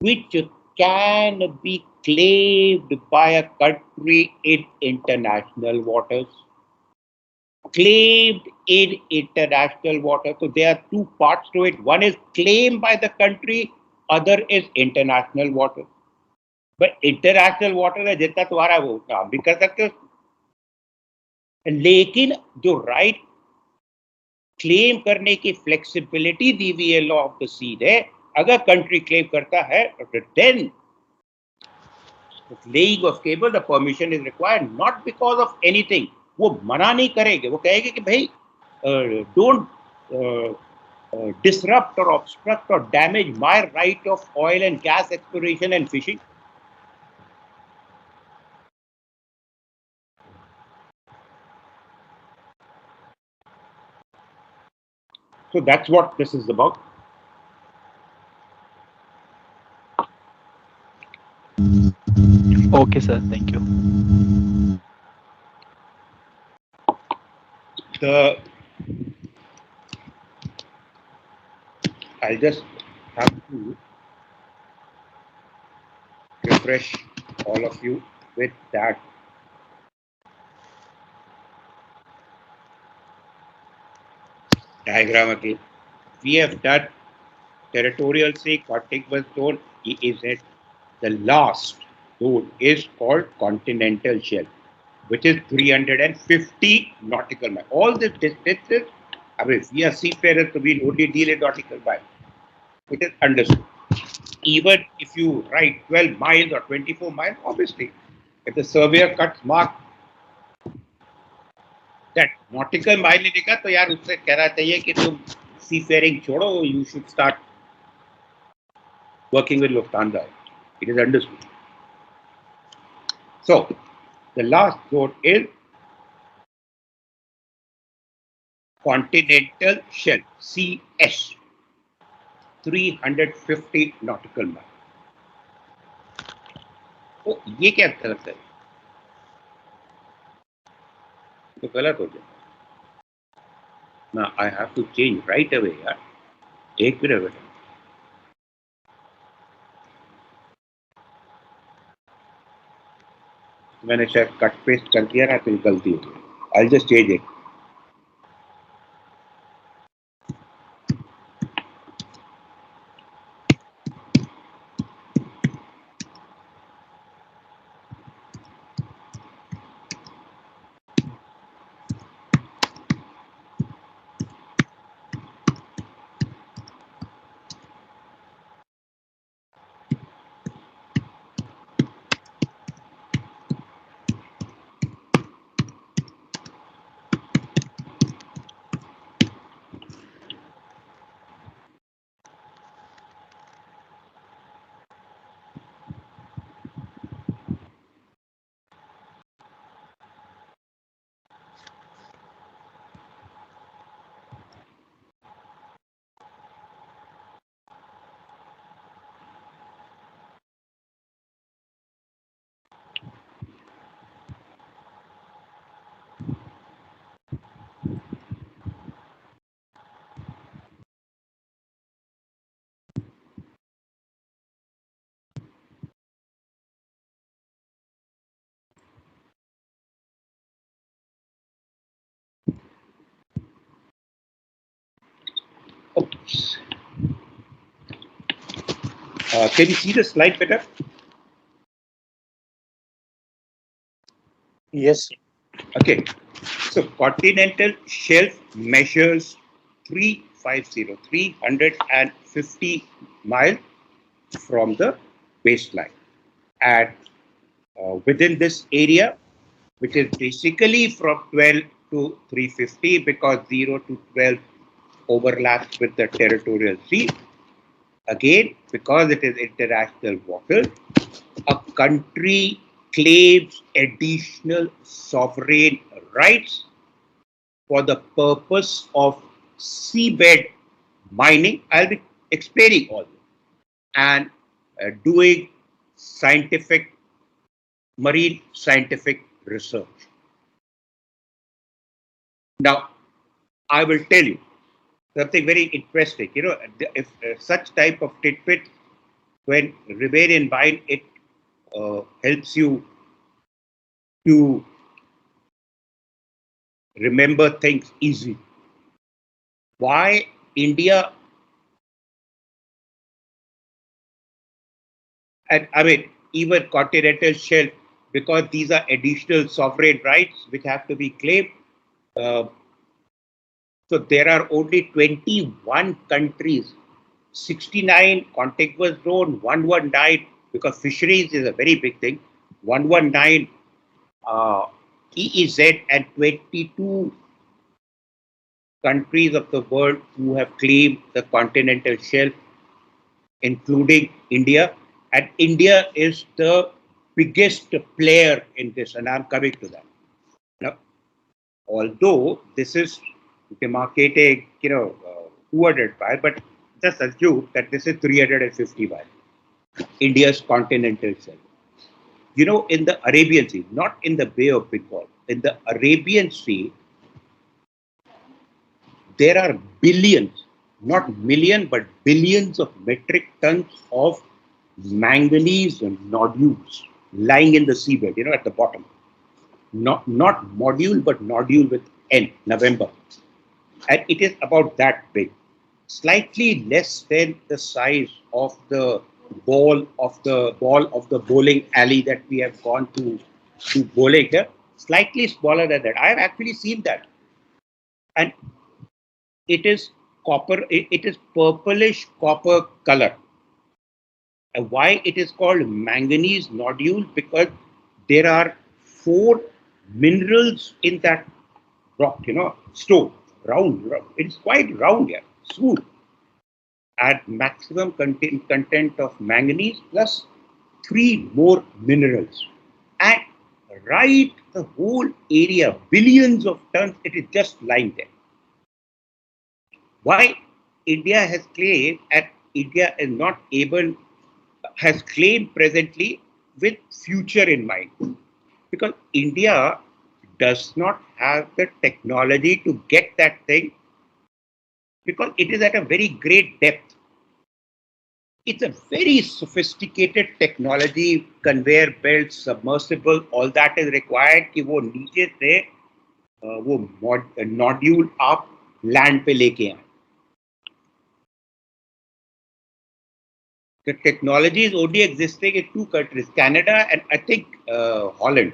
which can be claimed by a country in international waters. Claimed in international waters. So there are two parts to it. One is claimed by the country, other is international water. But international water है जितना तुम्हारा वो उतना हम भी कर सकते हो. लेकिन जो राइट क्लेम करने की फ्लेक्सिबिलिटी दी हुई है लॉ ऑफ द सी है, अगर कंट्री क्लेम करता है then laying of cable the permission is required, not because of anything. वो मना नहीं करेंगे, वो कहेंगे कि भाई don't disrupt or obstruct or damage my right of oil and gas exploration and fishing. So that's what this is about. Okay, sir. Thank you. I'll just have to refresh all of you with that diagram again. We have done territorial sea, contiguous zone. Is it the last zone is called continental shelf, which is 350 nautical miles. All these distances, I mean, we are seafarers, so we only deal in nautical miles. It is understood. Even if you write 12 miles or 24 miles, obviously, if the surveyor cuts mark that nautical mile नहीं लिखा तो यार उससे कहना चाहिए कि तुम seafaring छोड़ो, you should start working with Lufthansa. It is understood. So, the last zone is continental shelf, CS, 350 nautical miles. तो ये क्या गलत है? तो गलत हो जाए. Now I have to change right away यार. एक मिनट बेटा. मैंने शायद कट पेस्ट कर दिया ना तो ये गलती हो गई. I'll just change it. Oops. Can you see the slide better? Yes. Okay. So continental shelf measures 350 miles from the baseline. And within this area, which is basically from 12 to 350 because 0 to 12 overlaps with the territorial sea. Again, because it is international water, a country claims additional sovereign rights for the purpose of seabed mining. I'll be explaining all this and doing scientific marine scientific research. Now, I will tell you something very interesting. You know, if such type of tidbit, when remain in mind, it helps you to remember things easy. Why India, and I mean, even continental shelf, because these are additional sovereign rights which have to be claimed. Uh, so there are only 21 countries, 69 contiguous zone, 119, because fisheries is a very big thing, 119 EEZ, and 22 countries of the world who have claimed the continental shelf, including India. And India is the biggest player in this, and I'm coming to that. Now, although this is demarcating, 200 miles, but just assume that this is 350 miles, India's continental shelf. You know, in the Arabian Sea, not in the Bay of Bengal, in the Arabian Sea, there are billions, not million, but billions of metric tons of manganese nodules lying in the seabed, at the bottom. Not module, but nodule with N, November. And it is about that big, slightly less than the size of the ball of the bowling alley that we have gone to bowling here. Slightly smaller than that. I have actually seen that. And it is copper, it is purplish copper color. And why it is called manganese nodule? Because there are 4 minerals in that rock, stone, round. It's quite round here, smooth. At maximum content of manganese plus 3 more minerals. And right the whole area, billions of tons, it is just lying there. Why India has claimed, and India is not able, has claimed presently with future in mind. Because India does not have the technology to get that thing, because it is at a very great depth. It's a very sophisticated technology, conveyor belt, submersible, all that is required कि वो नीचे से वो nodule आप land पे लेके आए. The technology is only existing in 2 countries, Canada and I think Holland.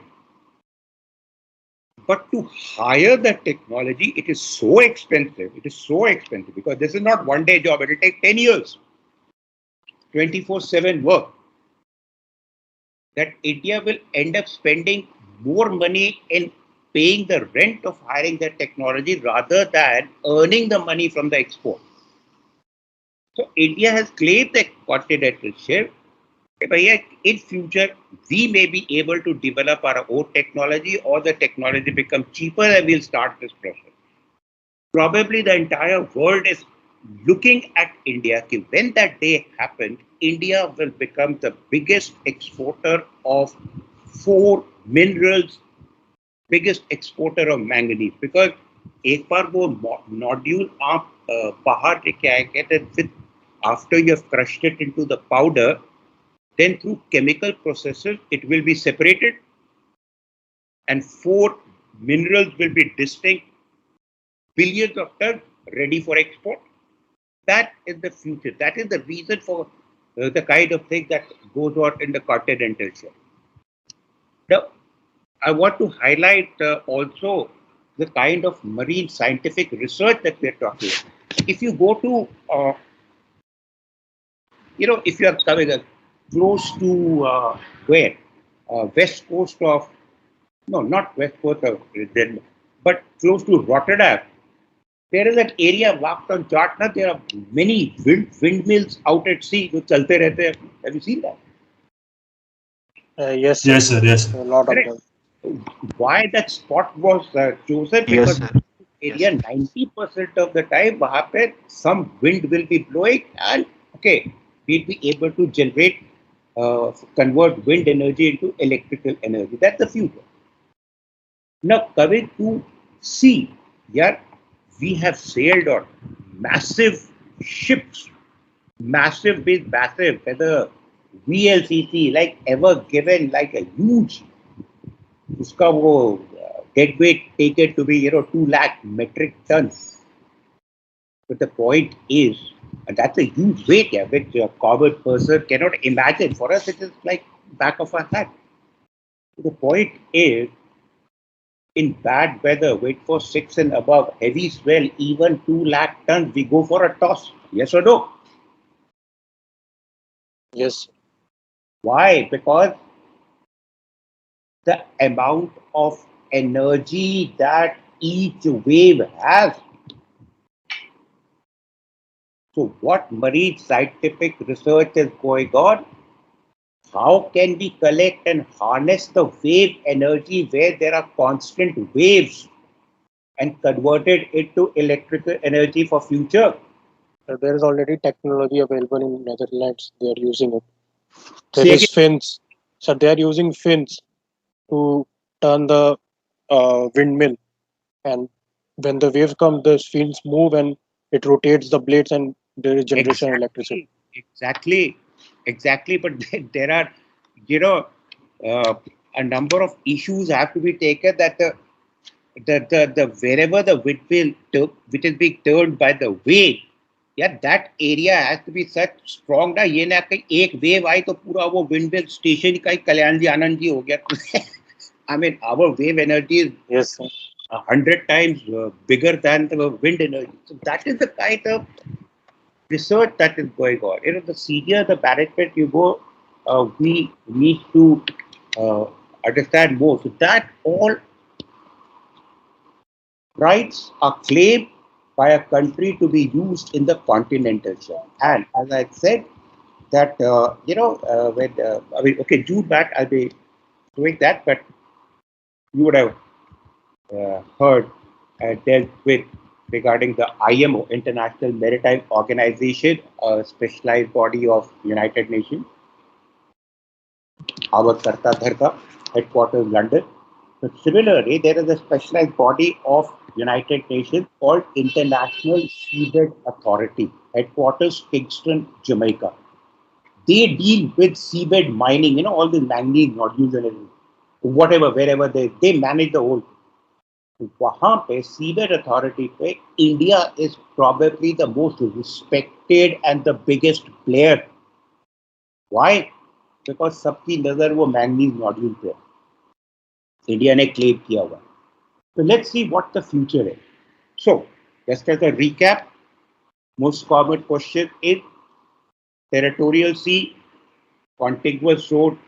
But to hire that technology, it is so expensive. It is so expensive because this is not one day job. It will take 10 years, 24/7 work. That India will end up spending more money in paying the rent of hiring that technology rather than earning the money from the export. So India has claimed the continental shelf. In future, we may be able to develop our own technology, or the technology become cheaper and we'll start this process. Probably the entire world is looking at India. When that day happens, India will become the biggest exporter of 4 minerals, biggest exporter of manganese. Because एक बार वो nodule आप बाहर लेके आएंगे, then with, after you have crushed it into the powder, then through chemical processes, it will be separated and 4 minerals will be distinct, billions of tons ready for export. That is the future. That is the reason for the kind of thing that goes on in the continental shelf. Now, I want to highlight also the kind of marine scientific research that we are talking about. If you go to, if you are coming close to where? West coast of, no, not west coast of Denmark, but close to Rotterdam. There is an area marked on chart. Now there are many windmills out at sea which chalte rehte hain. Have you seen that? Yes, sir. Yes, sir. Yes, sir. A lot of Correct. them. Why that spot was chosen? Yes, Because sir. area 90% of the time वहाँ पे some wind will be blowing and okay, we'll be able to generate convert wind energy into electrical energy. That's the future. Now, coming to sea, yeah, we have sailed on massive ships, massive big massive, whether VLCC, like ever given, like a huge, उसका वो dead weight taken to be 2 lakh metric tons. But the point is, and that's a huge weight, yeah, which a common person cannot imagine. For us, it is like back of our hand. The point is, in bad weather, wait for 6 and above, heavy swell, even 2 lakh tons, we go for a toss. Yes or no? Yes. Why? Because the amount of energy that each wave has. So, what marine scientific research is going on? How can we collect and harness the wave energy where there are constant waves and convert it into electrical energy for future? There is already technology available in Netherlands. They are using it. There Say again. is fins. So they are using fins to turn the windmill, and when the waves come, the fins move and it rotates the blades, and there is generation of electricity. Exactly, exactly. But there are, you know, uh, a number of issues have to be taken that the wherever the wind will which is being turned by the wave, yeah, that area has to be such strong ना ये ना कहीं एक wave आई तो पूरा वो windmill station का ही कल्याण जी आनंद जी हो गया. I mean, our wave energy is Yes, sir. 100 times bigger than the wind energy. So that is the kind of research that is going on. The senior the management you go, we need to uh, understand more. So that all rights are claimed by a country to be used in the continental shelf. And as I said, that when I mean, okay, June back I'll be doing that, but you would have heard dealt with regarding the IMO, International Maritime Organization, a specialized body of United Nations. Our Karta Dharka, headquarters London. So similarly, there is a specialized body of United Nations called International Seabed Authority, headquarters Kingston, Jamaica. They deal with seabed mining, all the manganese nodules and everything. Whatever, wherever they manage the whole. वहाँ पे seabed authority पे India is probably the most respected and the biggest player. Why? Because सबकी नजर वो manganese nodule पे India ने claim किया हुआ. So let's see what the future is. So just as a recap, most common question is territorial sea, contiguous zone,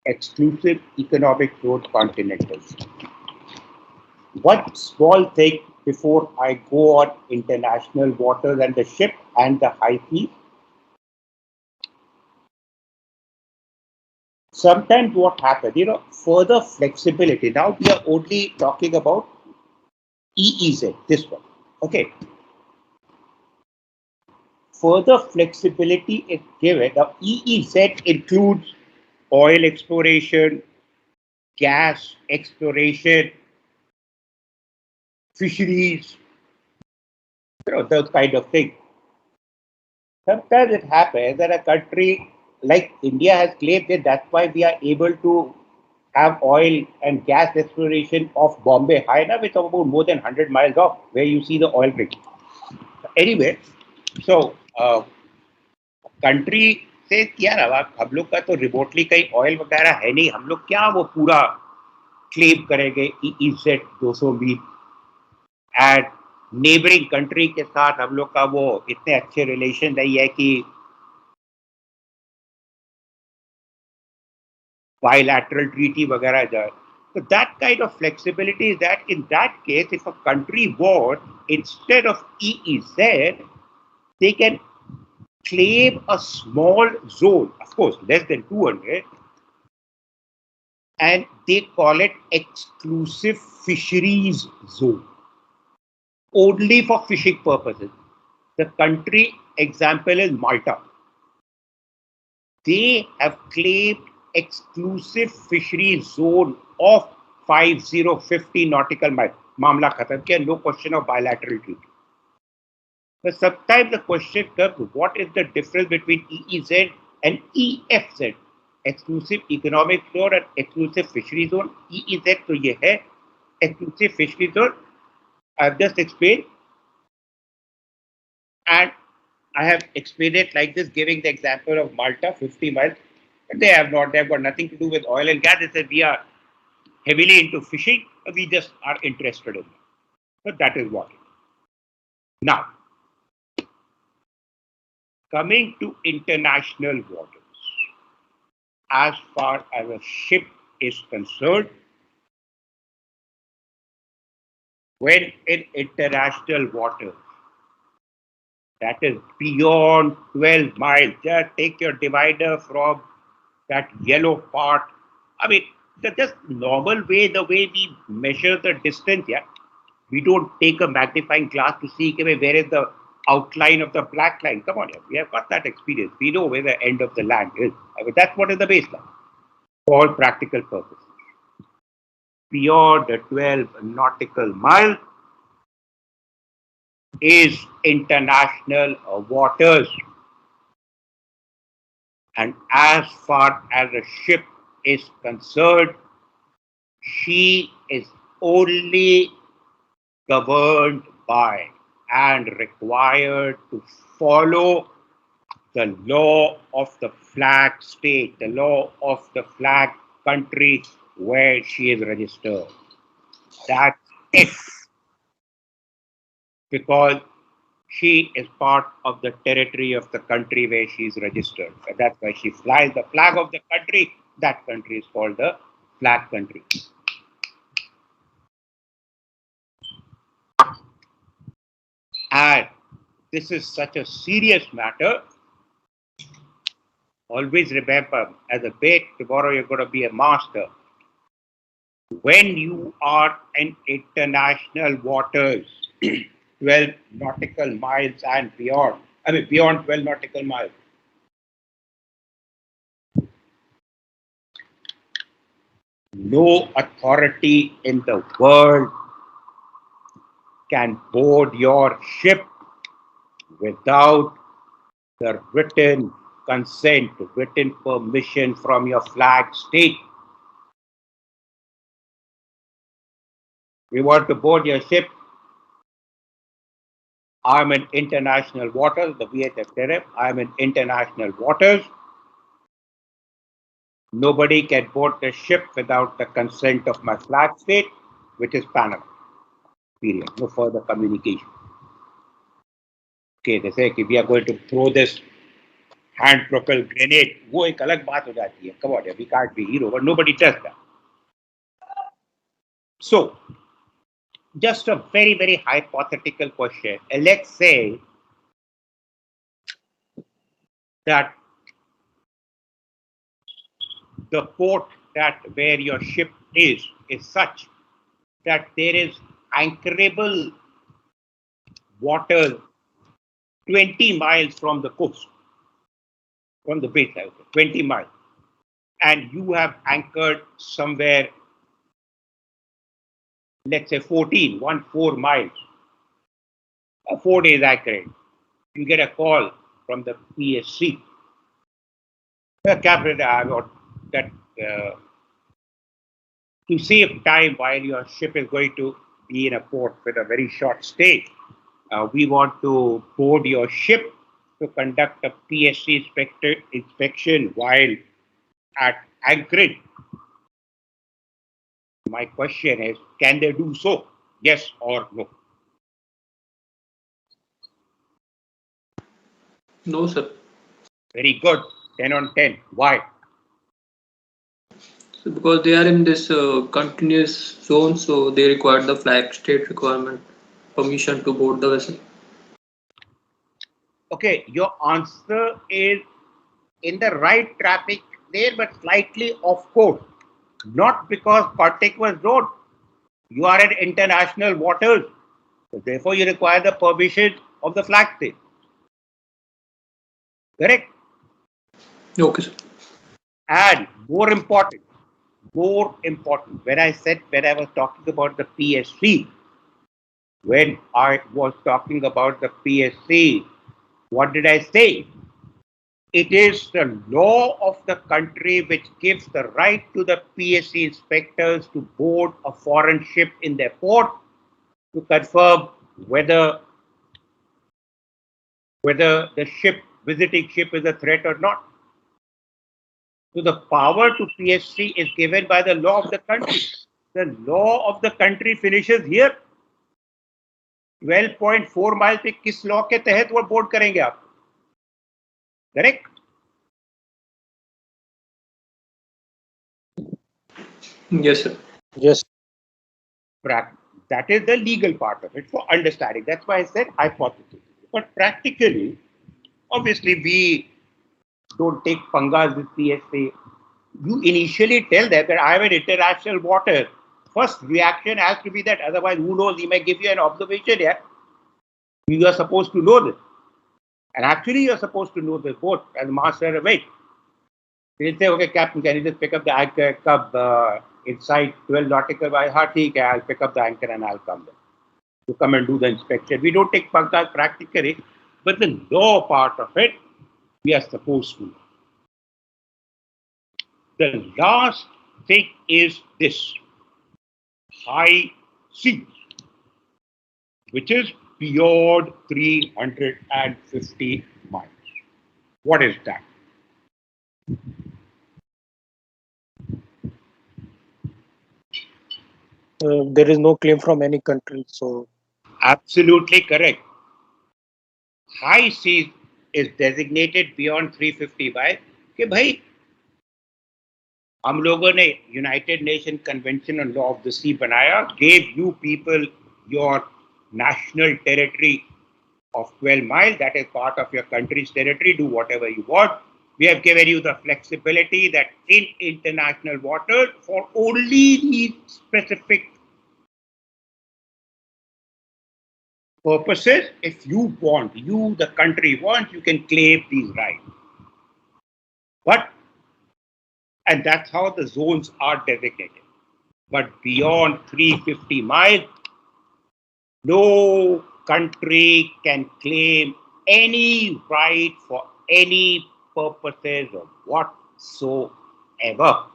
exclusive economic zone, continental sea. One small thing before I go on international waters and the ship and the high seas. Sometimes what happens, further flexibility. Now we are only talking about EEZ, this one. Okay. Further flexibility is given. Now EEZ includes oil exploration, gas exploration, fisheries, those kind of things. Sometimes it happens that a country like India has claimed that that's why we are able to have oil and gas exploration off Bombay, high enough, it's about more than 100 miles off, where you see the oil rig. Anyway, so country से यार अब हम लोग का तो remotely कहीं oil वगैरह है नहीं, हम लोग क्या वो पूरा क्लेम करेंगे EEZ 220 एंड नेबरिंग कंट्री के साथ हम लोग का वो इतने अच्छे रिलेशन नहीं है कि bilateral treaty वगैरह जाए. So that kind of flexibility is that in that case, if a country wants, instead of EEZ, they can claim a small zone, of course, less than 200, and they call it exclusive fisheries zone, only for fishing purposes. The country example is Malta. they have claimed exclusive fishery zone of 5050 nautical miles. Mamla khatam kiya, no question of bilateral treaty. But sometimes the question comes, what is the difference between EEZ and EFZ? Exclusive economic zone and exclusive fishery zone. EEZ तो ये है, exclusive fishery zone. I've just explained, and I have explained it like this, giving the example of Malta, 50 miles. But they have not, they've got nothing to do with oil and gas. They said we are heavily into fishing, we just are interested in it. So that is what it is. Now, coming to international waters, as far as a ship is concerned, when in international waters, that is beyond 12 miles, just take your divider from that yellow part. I mean, the just normal way, the way we measure the distance, yeah, we don't take a magnifying glass to see where is the outline of the black line. Come on, yeah, we have got that experience. We know where the end of the land is. I mean, that's what is the baseline for all practical purposes. Beyond the 12 nautical miles is international waters. And as far as a ship is concerned, she is only governed by and required to follow the law of the flag state, the law of the flag country where she is registered. That's it. Because she is part of the territory of the country where she is registered. And that's why she flies the flag of the country. That country is called the flag country. And this is such a serious matter. Always remember, as a bait, tomorrow you're going to be a master. When you are in international waters, 12 nautical miles and beyond, I mean, beyond 12 nautical miles, no authority in the world can board your ship without the written consent, written permission from your flag state. We want to board your ship. I'm in international waters, the VHF tariff. I'm in international waters. Nobody can board the ship without the consent of my flag state, which is Panama. Period. No further communication. Okay, they say we are going to throw this hand-propelled grenade. वो एक अलग बात हो जाती है. Come on, we can't be hero, but nobody does that. So, just a very, very hypothetical question. Let's say that the port that where your ship is such that there is anchorable water 20 miles from the coast, from the base, 20 miles. And you have anchored somewhere, let's say 14 miles, 4 days anchoring. You get a call from the PSC. Captain, I got that to save time while your ship is going to be in a port with a very short stay. We want to board your ship to conduct a PSC inspection while at anchoring. My question is, can they do so? Yes or no? No, sir. Very good. 10 on 10. Why? So because they are in this continuous zone, so they require the flag state requirement permission to board the vessel. Okay, your answer is in the right traffic there, but slightly off course. Not because contact was road. You are in international waters. So therefore, you require the permission of the flag state. Correct? Okay, sir. And more important, when I was talking about the PSC, when I was talking about the PSC, what did I say? It is the law of the country which gives the right to the PSC inspectors to board a foreign ship in their port to confirm whether whether the visiting ship is a threat or not. So the power to PSC is given by the law of the country. The law of the country finishes here. 12.4 mile पे किस law के तहत वो board करेंगे आप? Correct? Yes, sir. Yes. That is the legal part of it for understanding. That's why I said hypothesis. But practically, obviously, we don't take pangas with PSA. You initially tell them that I am in international water. First reaction has to be that. Otherwise, who knows? He may give you an observation here. You are supposed to know this. And actually, you're supposed to know this boat. And the master, wait. He'll say, okay, Captain, can you just pick up the anchor cub inside 12 nautical by okay, I'll pick up the anchor and I'll come there to come and do the inspection. We don't take pangas practically, but the law part of it, we are supposed to. The last thing is this high seas, which is beyond 350 miles. What is that? There is no claim from any country. So Absolutely correct. High seas is designated beyond 350 by कि भाई हम लोगों ने united nation convention on law of the sea बनाया, gave you people your national territory of 12 miles, that is part of your country's territory, do whatever you want. We have given you the flexibility that in international waters, for only these specific purposes, if you want, you, the country wants, you can claim these rights. But, and that's how the zones are designated. But beyond 350 miles, no country can claim any right for any purposes or whatsoever.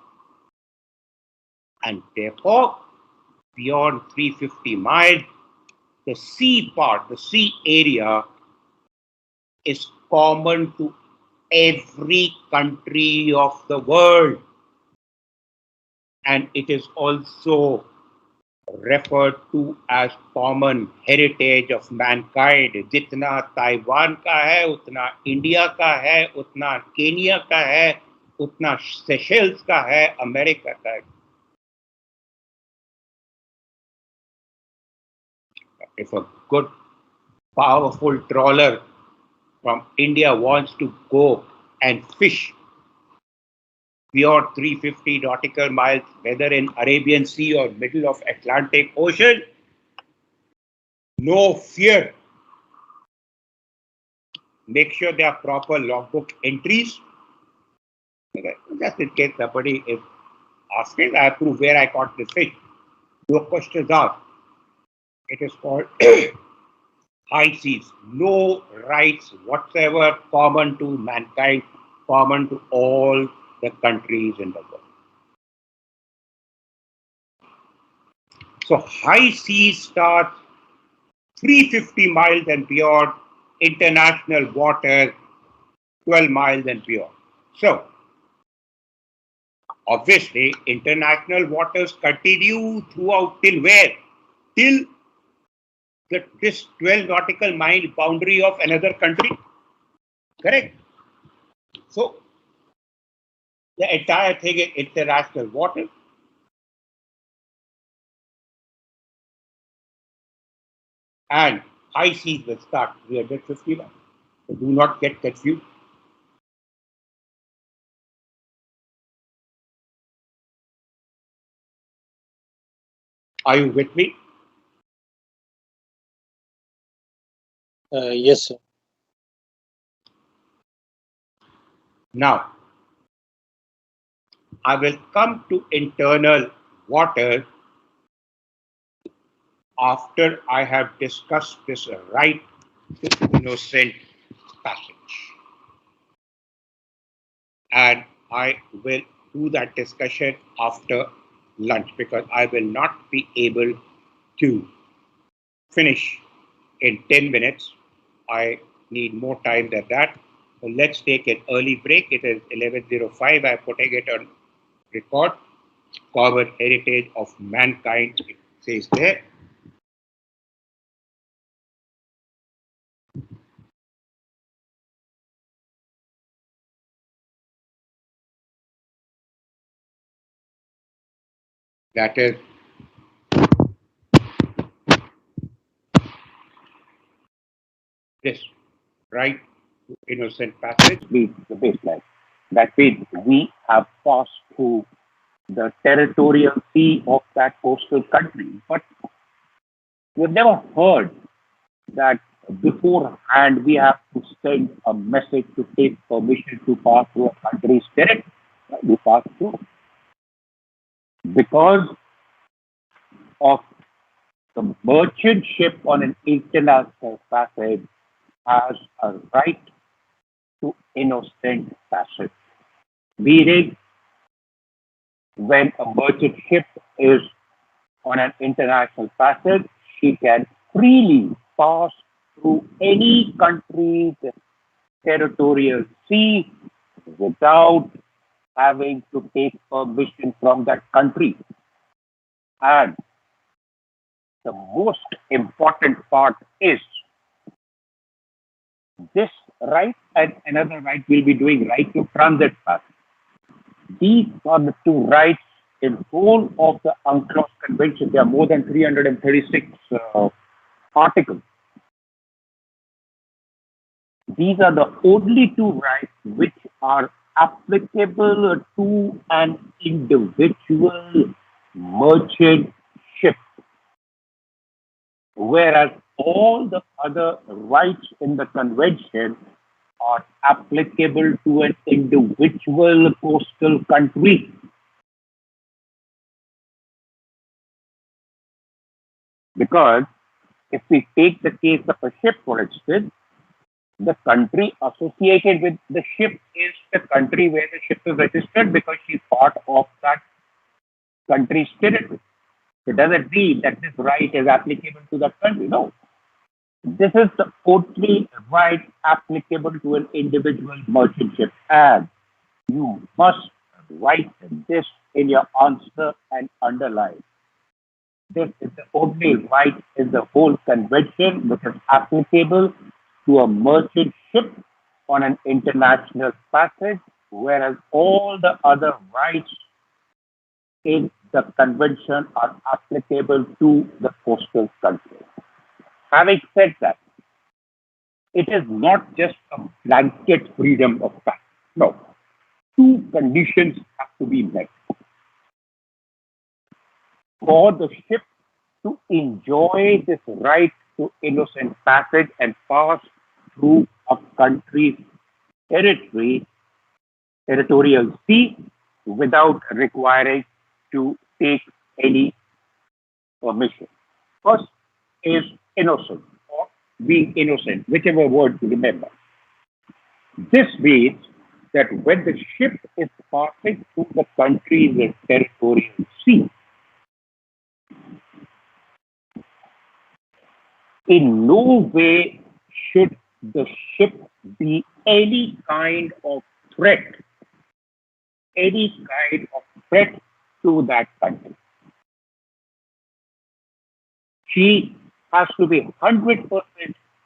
And therefore, beyond 350 miles, the sea part, the sea area is common to every country of the world. And it is also referred to as common heritage of mankind. जितना Taiwan का है, उतना India का है, उतना Kenya का है, उतना सेशल्स का है, अमेरिका का है. If a good, powerful trawler from India wants to go and fish beyond 350 nautical miles, whether in Arabian Sea or middle of Atlantic Ocean, no fear. Make sure there are proper logbook entries. Okay. Just in case somebody is asking, I prove where I caught this fish. No questions asked. It is called high seas. No rights whatsoever common to mankind, common to all the countries in the world. So high seas start 350 miles and beyond, international waters 12 miles and beyond. So obviously, international waters continue throughout till where? Till this 12 nautical mile boundary of another country. Correct? So the entire thing is international water. And high seas will start 350 miles. So do not get confused. Are you with me? yes, sir. Now, I will come to internal water after I have discussed this right to innocent passage. And I will do that discussion after lunch because I will not be able to finish in 10 minutes. I need more time than that. So let's take an early break. It is 11:05. I'm putting it on record. Common heritage of mankind, it says there. That is this right to innocent passage. Be the baseline. That means we have passed through the territorial sea of that coastal country, but we've never heard that beforehand we have to send a message to take permission to pass through a country's territory. We pass through because of the merchant ship on an international passage has a right to innocent passage. Meaning, when a merchant ship is on an international passage, she can freely pass through any country's territorial sea without having to take permission from that country. And the most important part is this right and another right we'll be doing right to transit pass. These are the two rights in whole of the Unclos Convention. There are more than 336 articles. These are the only two rights which are applicable to an individual merchant ship, whereas all the other rights in the convention are applicable to an individual coastal country. Because if we take the case of a ship, for instance, the country associated with the ship is the country where the ship is registered because she's part of that country's territory. So does it mean that this right is applicable to that country? No. This is the only right applicable to an individual merchant ship. And you must write this in your answer and underline. This is the only right in the whole convention which is applicable to a merchant ship on an international passage, whereas all the other rights in the convention are applicable to the coastal country. Having said that, it is not just a blanket freedom of passage. No, two conditions have to be met for the ship to enjoy this right to innocent passage and pass through a country's territory, territorial sea without requiring to take any permission. First is innocent or being innocent, whichever word you remember. This means that when the ship is passing through the country's territorial sea, in no way should the ship be any kind of threat, any kind of threat to that country. She has to be 100%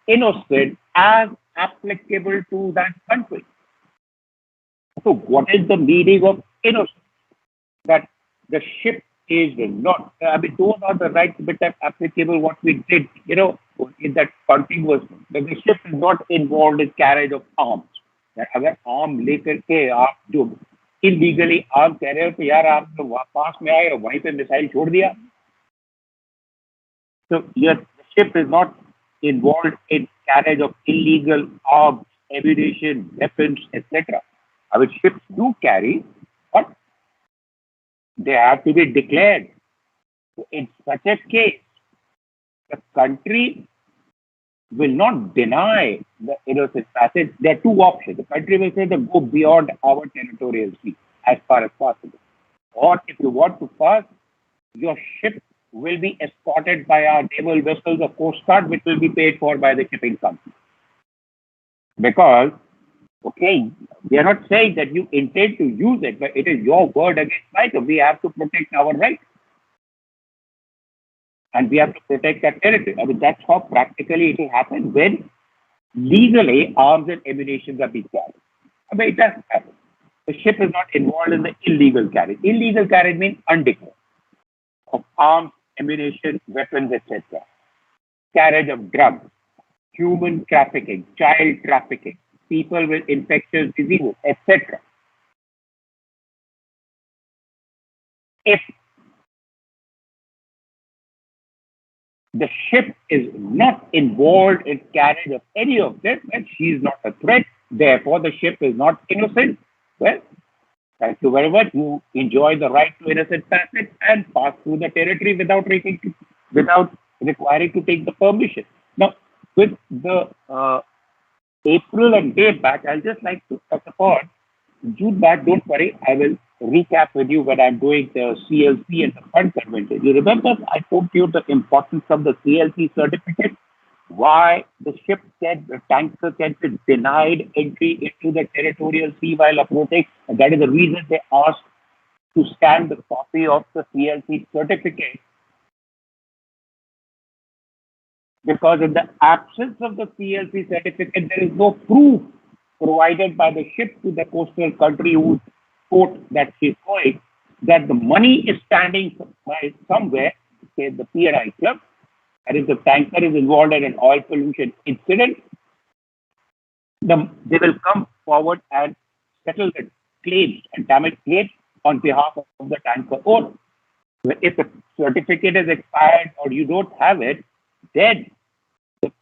innocent as applicable to that country. So, what is the meaning of innocent? That the ship is not, I mean, those are the rights which are applicable, what we did, in that continuous, that the ship is not involved in carriage of arms. that अगर arm लेकर के आप जो illegally arm कह रहे हो तो यार आप तो पास में आए और वहीं पे मिसाइल छोड़ दिया. So yes, the ship is not involved in carriage of illegal arms, ammunition, weapons, etc. Our ships do carry, but They have to be declared. So in such a case, the country will not deny the innocent passage. There are two options. The country will say that go beyond our territorial sea as far as possible. Or if you want to pass, your ship will be escorted by our naval vessels of Coast Guard, which will be paid for by the shipping company. Because, okay, we are not saying that you intend to use it, but it is your word against mine. So we have to protect our rights and we have to protect that territory. I mean, that's how practically it will happen when legally arms and ammunition are being carried. I mean, it does happen. The ship is not involved in the illegal carriage. Illegal carriage means undeclared of arms, ammunition, weapons, etc. Carriage of drugs, human trafficking, child trafficking, people with infectious diseases, etc. If the ship is not involved in carriage of any of this, then she is not a threat. Therefore, the ship is not innocent. Well, thank you very much. You enjoy the right to innocent passage and pass through the territory without requiring to take the permission. Now, with the April and May batch, I'll just like to touch upon June batch. Don't worry, I will recap with you when I'm doing the CLC and the fund convention. You remember I told you the importance of the CLC certificate, why the ship can, the tanker can be denied entry into the territorial sea while approaching. And that is the reason they asked to scan the copy of the CLC certificate, because in the absence of the CLC certificate, there is no proof provided by the ship to the coastal country whose port that she's going, that the money is standing by somewhere, say the PRI club, and if the tanker is involved in an oil pollution incident, they will come forward and settle the claims and damage claims on behalf of the tanker owner. If the certificate is expired or you don't have it, then the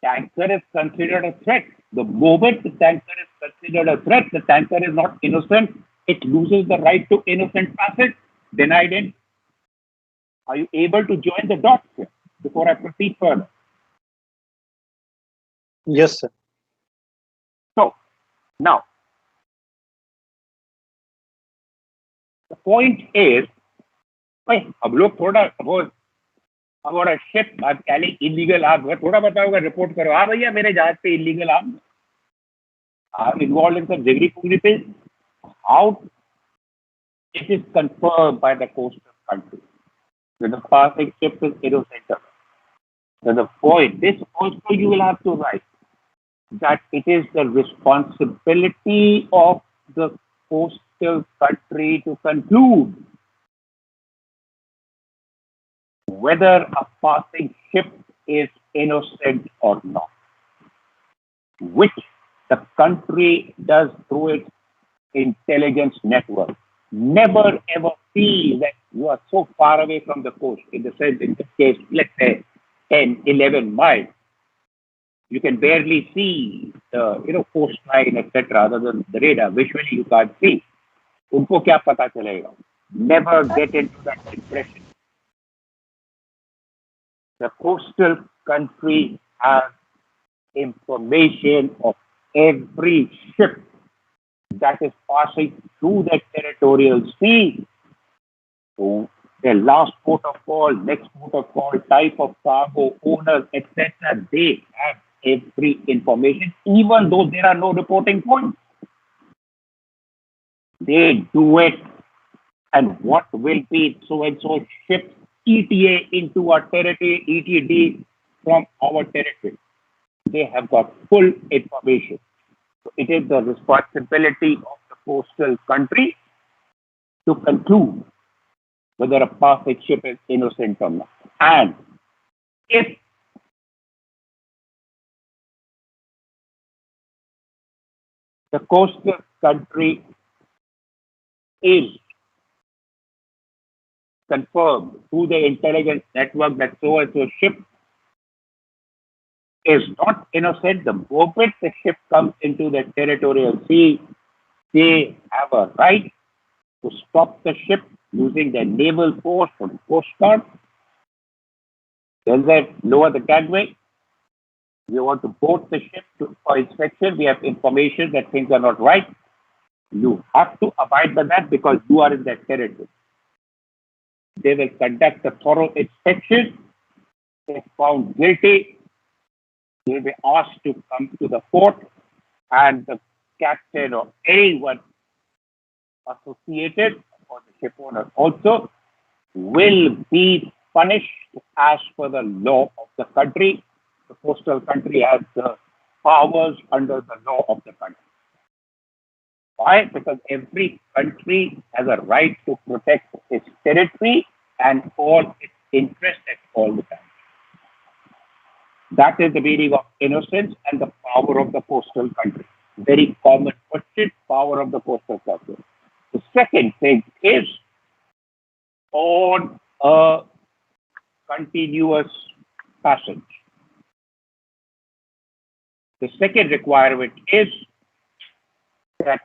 tanker is considered a threat. The moment the tanker is considered a threat, the tanker is not innocent. It loses the right to innocent passage, denied it. Are you able to join the dots here before I proceed further? Yes, sir. So, now, the point is, भाई अब लोग थोड़ा वो about a ship I'm carrying illegal arms, थोड़ा बताओगे report करो, हाँ भैया मेरे जहाज पे illegal arms are involved in some jiggery pokery things. How it is confirmed by the coastal country that the passing ship is innocent. So the point, this also you will have to write, that it is the responsibility of the coastal country to conclude whether a passing ship is innocent or not, which the country does through its intelligence network. Never ever feel that you are so far away from the coast. In the sense, in this case, let's say 10, 11 miles, you can barely see the coastline, etc. Other than the radar, visually you can't see. उनको क्या पता चलेगा? Never get into that impression. The coastal country has information of every ship that is passing through the territorial sea. So their last port of call, next port of call, type of cargo, owners, etc. They have every information, even though there are no reporting points. They do it, and what will be so and so ship ETA into our territory, ETD from our territory. They have got full information. So it is the responsibility of the coastal country to conclude whether a passing ship is innocent or not. And if the coastal country is confirmed through the intelligence network that so and so ship is not innocent, the moment the ship comes into the territorial sea, they have a right to stop the ship, using their naval force or the Coast Guard. Then they lower the gangway. We want to board the ship for inspection. We have information that things are not right. You have to abide by that because you are in their territory. They will conduct a thorough inspection. If found guilty, they will be asked to come to the port, and the captain or anyone associated or the ship owner also will be punished as per the law of the country. The coastal country has the powers under the law of the country. Why? Because every country has a right to protect its territory and all its interests at all the time. That is the meaning of innocence and the power of the coastal country. Very common question, power of the coastal country. The second thing is on a continuous passage. The second requirement is that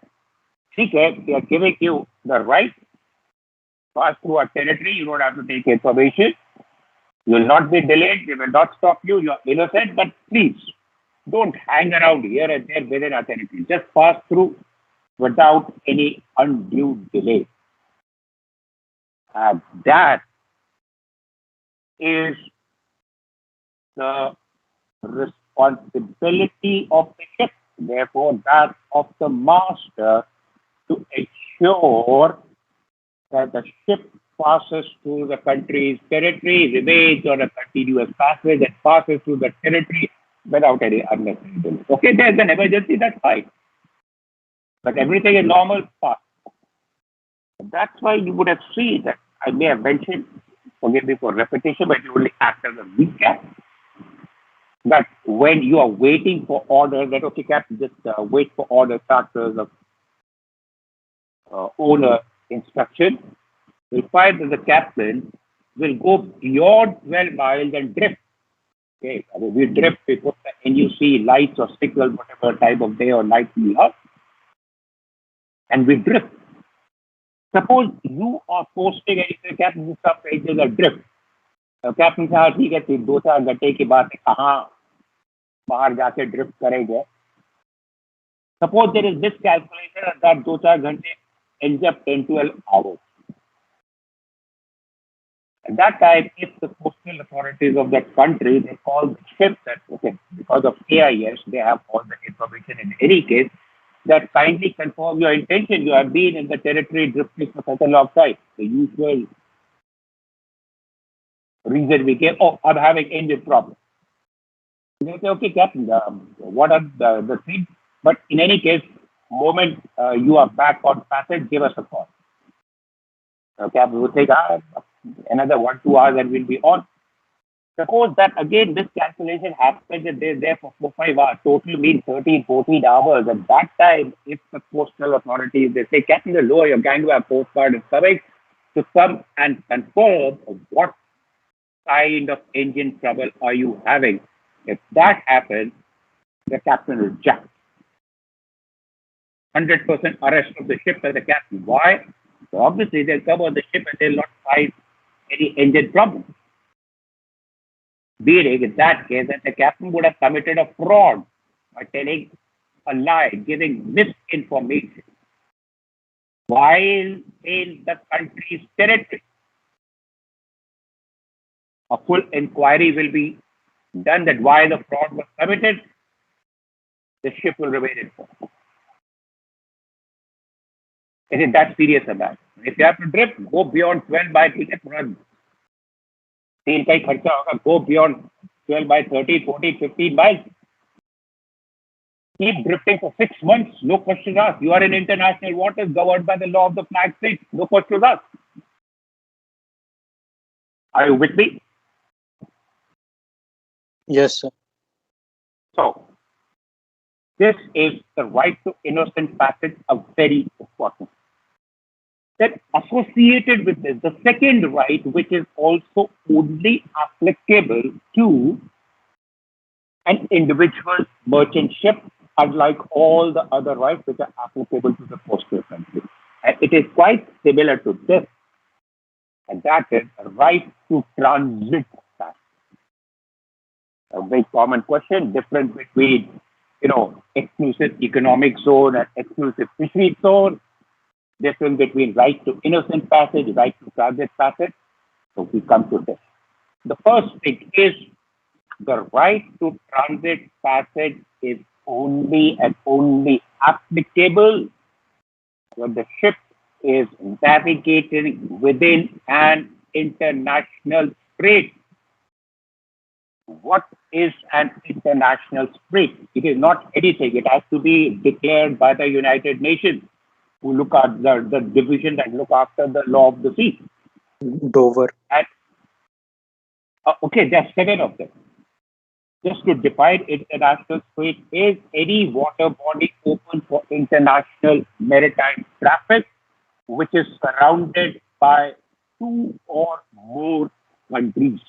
we are giving you the right to pass through our territory. You don't have to take information. You will not be delayed. They will not stop you. You are innocent, but please don't hang around here and there within our territory. Just pass through without any undue delay. And that is the responsibility of the ship, therefore that of the master, to ensure that the ship passes through the country's territory, remains on a continuous passage and passes through the territory without any unnecessary delay. Okay, there's an emergency, that's fine. But everything is normal, fast. That's why you would have seen that I may have mentioned, forgive me for repetition, but you only act as a recap, that when you are waiting for orders, that okay, Captain, just wait for order starters of owner instruction, you'll find that the captain will go beyond 12 miles and drift. Okay, I mean, we drift, we put the NUC lights or signal, whatever type of day or night we have, and we drift. Suppose you are posting and you say, Captain, this stuff is a drift. Captain साहब ठीक है, फिर 2-4 घंटे के बाद कहाँ बाहर जाके ड्रिफ्ट करेंगे. Suppose there is miscalculation that 2-4 घंटे ends up 10-12 hours. At that time, if the coastal authorities of that country, they call the ship that, okay, because of AIS, they have all the information in any case, that kindly confirm your intention. You have been in the territory drifting for such a long time. The usual reason we gave, oh, I'm having engine problem. They say, okay, Captain, what are the things? But in any case, moment you are back on passage, give us a call. Captain will take another 1-2 hours and we'll be on. Suppose that again this calculation happens and they're there for 4-5 hours, total means 13-14 hours. At that time, if the coastal authorities, they say, Captain, lower your gangway, Coast Guard is coming to come and confirm what kind of engine trouble are you having. If that happens, the captain will jack. 100% arrest of the ship by the captain. Why? So obviously, they'll come on the ship and they'll not find any engine problem. Meaning, in that case, that the captain would have committed a fraud by telling a lie, giving misinformation while in the country's territory. A full inquiry will be done that why the fraud was committed. The ship will remain in port. It is that serious about it. If you have to drift, go beyond 12 by ticket run. तेल का ही खर्चा होगा. Go beyond 12 by 13, 14, 15 miles. Keep drifting for 6 months. No questions asked. You are in international waters governed by the law of the flag state. No questions asked. Are you with me? Yes, sir. So, this is the right to innocent passage, a very important. Then associated with this, the second right, which is also only applicable to an individual merchant ship, unlike all the other rights which are applicable to the coastal country. And it is quite similar to this. and that is right to transit pass. A very common question, difference between, exclusive economic zone and exclusive fisheries zone, difference between right to innocent passage, right to transit passage. So we come to this. The first thing is the right to transit passage is only and only applicable when the ship is navigating within an international strait. What is an international strait? It is not anything. It has to be declared by the United Nations, who look at the division that look after the law of the sea. Dover. And okay, there are seven of them. Just to define international strait is any water body open for international maritime traffic, which is surrounded by two or more countries.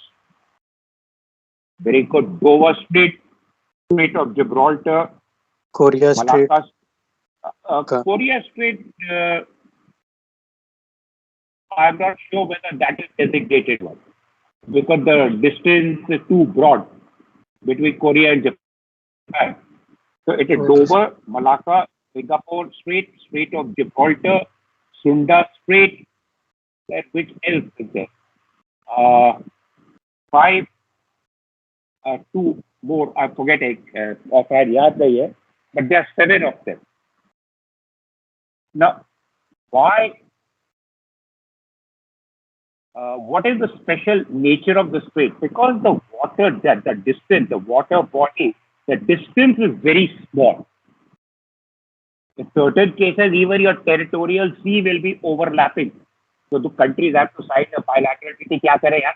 Very good. Dover Strait, Strait of Gibraltar, Korea Strait. Malacca, Ka- Korea Strait. I'm not sure whether that is designated one because the distance is too broad between Korea and Japan. So it is Okay, sir. Dover, Malacca, Singapore Strait, Strait of Gibraltar, Sunda Strait, then which else is there? Uh, five, two more, I forget it, offhand, yaad nahi hai, but there are seven of them. Now, why, what is the special nature of the strait? Because the water, the distance, the water body, the distance is very small. In certain cases, even your territorial sea will be overlapping. So the countries have to sign a bilateral treaty. क्या करें यार?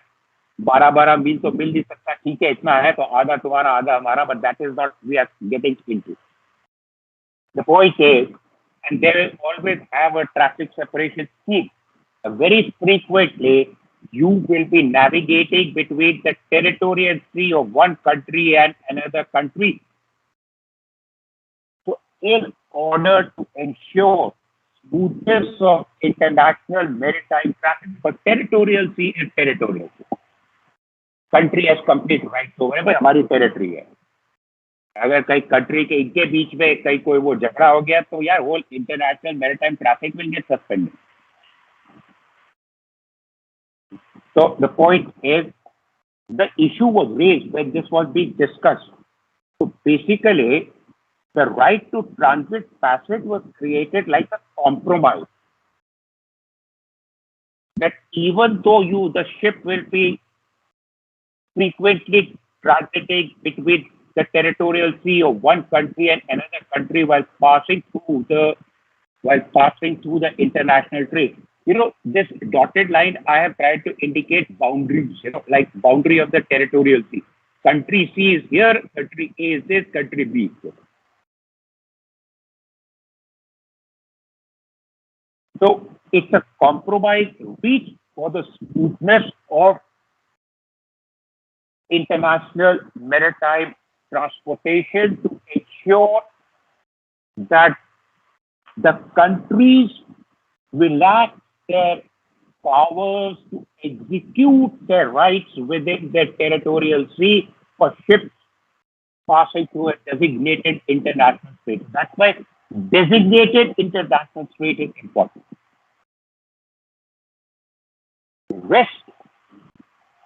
12 मील तो मिल नहीं सकता. ठीक है, इतना है तो आधा तुम्हारा आधा हमारा. But that is not we are getting into. The point is, and they will always have a traffic separation scheme. Very frequently, you will be navigating between the territorial sea of one country and another country. So, in order to ensure smoothness of international maritime traffic, but territorial sea is territorial sea. Country has complete rights over it, हमारी territory है. अगर कई country के इनके बीच में कहीं कोई वो झगड़ा हो गया तो यार whole international maritime traffic will get suspended. So the point is, the issue was raised when this was being discussed. So basically, the right to transit passage was created like a compromise. That even though the ship will be frequently transiting between the territorial sea of one country and another country while passing through the international trade. This dotted line I have tried to indicate boundaries, like boundary of the territorial sea. Country C is here, country A is this, country B is this. So it's a compromise reached for the smoothness of international maritime transportation to ensure that the countries relax their powers to execute their rights within their territorial sea for ships passing through a designated international strait. That's why designated international strait is important. Rest,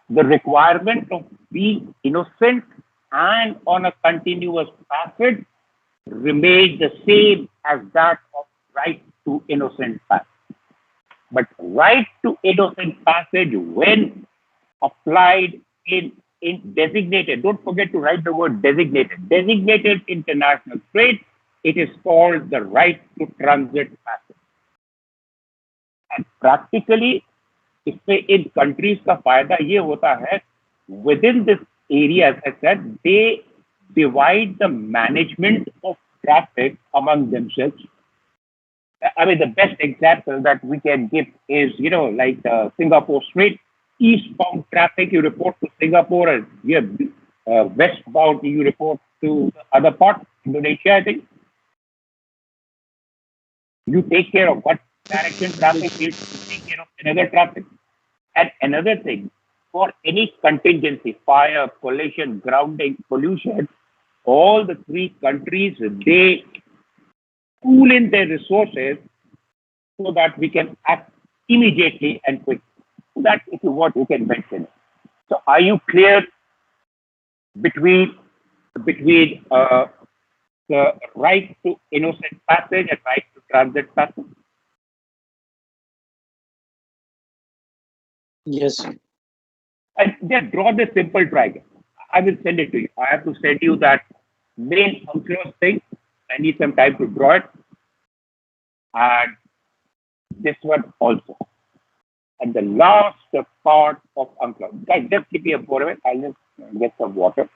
the requirement of being innocent and on a continuous passage remains the same as that of right to innocent passage. But right to innocent passage, when applied in designated, don't forget to write the word designated international strait, it is called the right to transit passage. And practically, इससे इन countries का फायदा ये होता है, within this area, as I said, they divide the management of traffic among themselves. I mean, the best example that we can give is, like Singapore Strait, eastbound traffic, you report to Singapore, and westbound, you report to the other part, Indonesia, I think. You take care of what direction traffic is, you take care of another traffic. And another thing, for any contingency, fire, collision, grounding, pollution, all the three countries, they pool in their resources so that we can act immediately and quickly. So that if you want, you can mention it. So are you clear between between the right to innocent passage and right to transit passage? Yes. And just draw this simple triangle. I will send it to you. I have to send you that main Unclos thing. I need some time to draw it. And this one also. And the last part of Unclos. Guys, just give me a moment. I'll just get some water.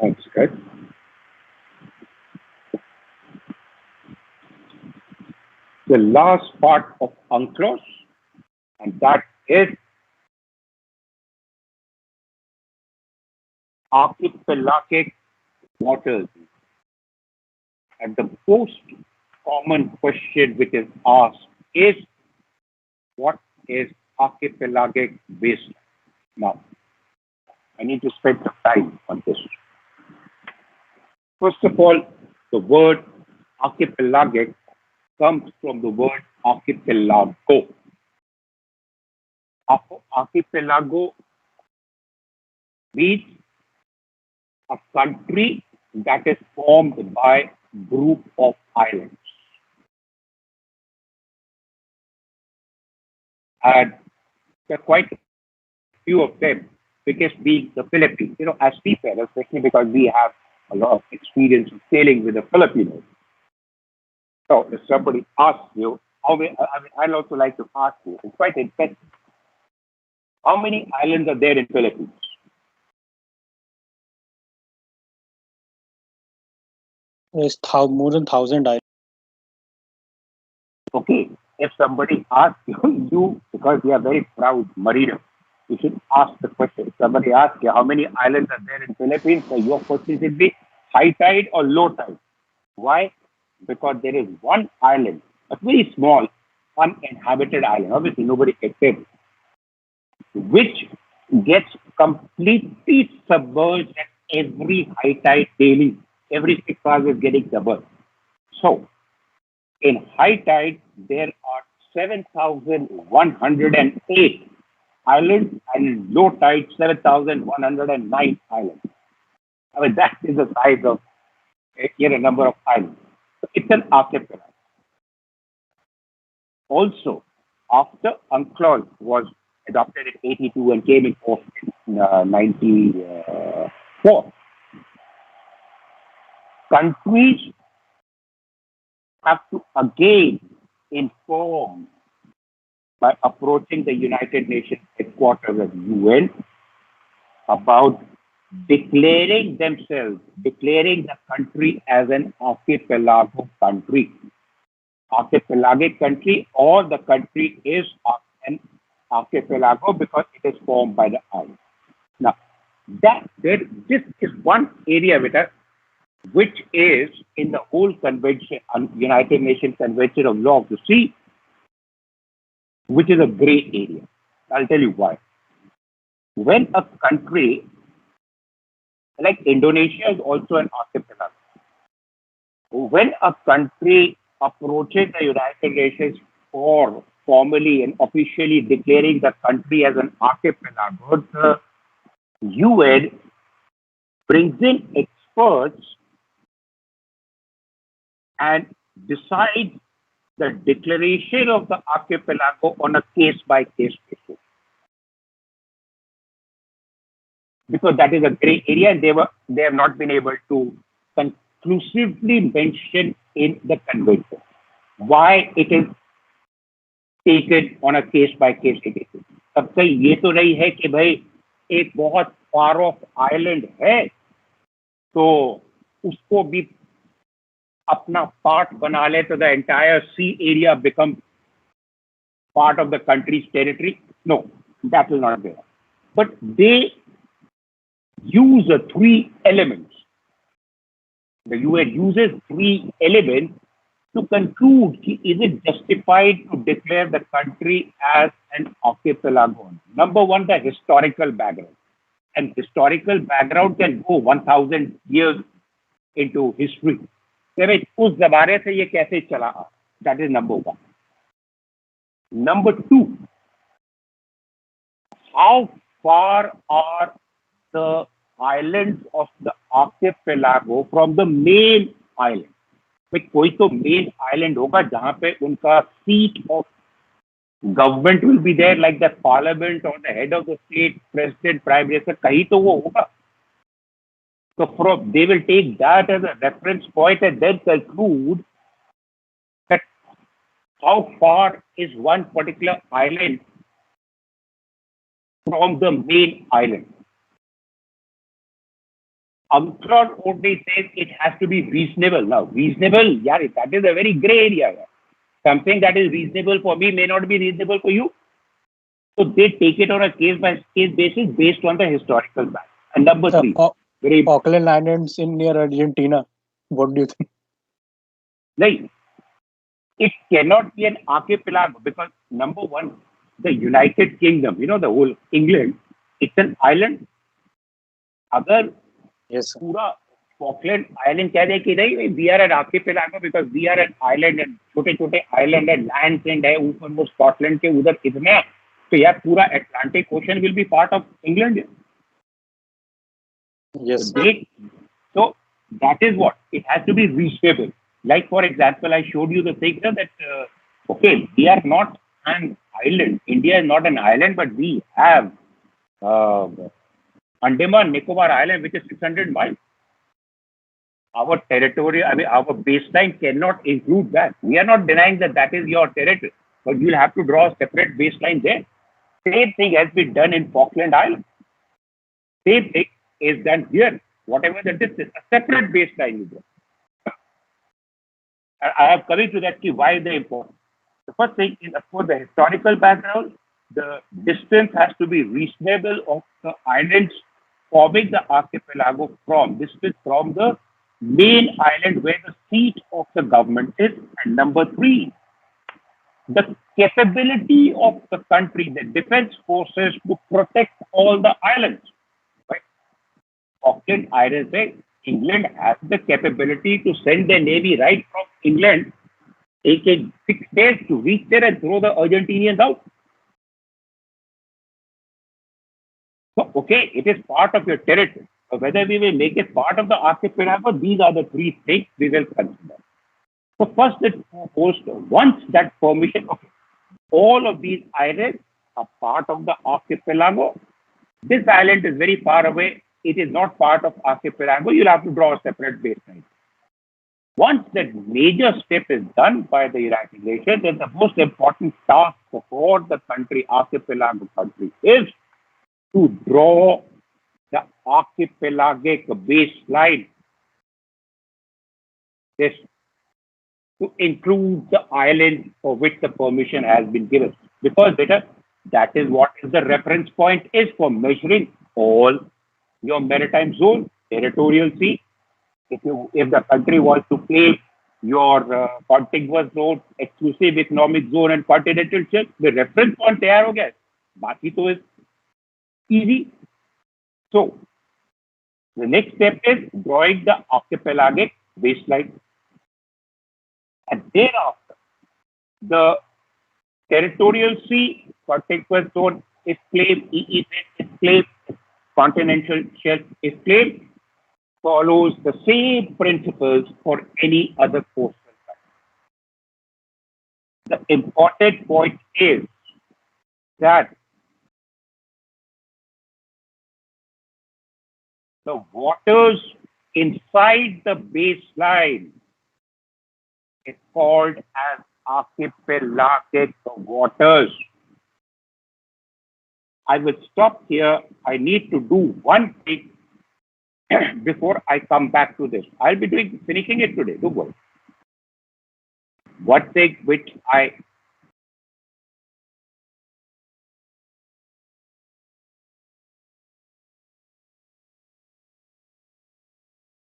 Thanks, guys. The last part of Unclos, and that is archipelagic waters. And the most common question which is asked is, what is archipelagic basin? Now, I need to spend some time on this. First of all, the word archipelagic comes from the word archipelago. Archipelago means a country that is formed by group of islands. And there are quite a few of them, biggest being the Philippines. You know, as seafarers, especially because we have a lot of experience of sailing with the Filipinos. So if somebody asks you, I'd also like to ask you, it's quite interesting. How many islands are there in Philippines? There's more than 1,000 islands. Okay, if somebody asks you, you because you are very proud mariner, you should ask the question. If somebody asks you how many islands are there in Philippines, so your question should be high tide or low tide. Why? Because there is one island, a very small, uninhabited island. Obviously, nobody exists, which gets completely submerged at every high tide daily. Every 6 hours is getting submerged. So, in high tide, there are 7,108 islands, and in low tide, 7,109 islands. I mean, that is the size of number of islands. So it's an archipelago. Also, after Unclos was adopted in 82 and came in force in 94, countries have to again inform by approaching the United Nations headquarters at UN about declaring the country as an archipelago country. Archipelagic country, or the country is an archipelago because it is formed by the island. Now, this is one area which is in the whole convention, United Nations Convention of Law of the Sea, which is a gray area. I'll tell you why. When a country like Indonesia is also an archipelago, when a country approaches the United Nations for formally and officially declaring the country as an archipelago, the UN brings in experts and decides the declaration of the archipelago on a case-by-case basis. Because that is a gray area and they have not been able to conclusively mention in the convention why it is taken on a case-by-case basis. तब कहीं ये तो नहीं है कि भाई एक बहुत फार ऑफ आइलैंड है तो उसको भी अपना पार्ट बना ले तो the entire sea area becomes part of the country's territory. No, that will not be. But they use three elements. The UN uses three elements to conclude, is it justified to declare the country as an archipelago? Number one, the historical background. And historical background can go 1,000 years into history. उस जमाने से ये कैसे चला? That is number one. Number two, how far are the islands of the archipelago from the main island? भाई कोई तो main island होगा जहां पे उनका seat of government will be there, like the parliament और the head of the state, president, prime minister, कहीं तो वो होगा. So they will take that as a reference point and then conclude that how far is one particular island from the main island. Unclos only says it has to be reasonable. Now, reasonable, yeah, that is a very gray area. Something that is reasonable for me may not be reasonable for you. So they take it on a case-by-case basis based on the historical fact. And number three, Falkland Islands in near Argentina. What do you think? Like, it cannot be an archipelago because number one, the United Kingdom, the whole England, it's an island. अगर Yes, sir. पूरा Falkland Island कह दे कि नहीं, we are an archipelago because we are an island and छोटे-छोटे island and lands and है ऊपर वो Scotland के उधर इतने, तो यार पूरा Atlantic Ocean will be part of England. Yes. So that is what it has to be reasonable. Like for example, I showed you the thing that okay, we are not an island. India is not an island, but we have Andaman Nicobar Island, which is 600 miles. Our territory, our baseline cannot include that. We are not denying that that is your territory, but you'll have to draw a separate baseline there. Same thing has been done in Falkland Island. Same thing is done here. Whatever the distance, a separate baseline is there. I have coming to that key, why they important. The first thing is, of course, the historical background. The distance has to be reasonable of the islands forming the archipelago from the main island where the seat of the government is. And number three, the capability of the country, the defense forces to protect all the islands. Right? Falkland Islands say England has the capability to send their navy right from England, take 6 days to reach there and throw the Argentinians out. So, okay, it is part of your territory. So whether we will make it part of the archipelago, these are the three things we will consider. So first and foremost, once that permission, okay, All of these islands are part of the archipelago. This island is very far away. It is not part of archipelago. You'll have to draw a separate baseline. Once that major step is done by the United Nations, then the most important task for the country, archipelago country, is to draw the archipelagic baseline, this to include the island for which the permission has been given. Because that is what is the reference point is for measuring all your maritime zone, territorial sea. If the country wants to claim your contiguous zone, exclusive economic zone and continental shelf, the reference point तैयार हो गया है. बाकी तो is easy. So the next step is drawing the archipelagic baseline, and thereafter the territorial sea, contiguous zone is claimed, EEZ is claimed, continental shelf is claimed, follows the same principles for any other coastal country. The important point is that the waters inside the baseline is called as archipelagic waters. I will stop here. I need to do one thing before I come back to this. I'll be finishing it today. Don't worry. One thing which I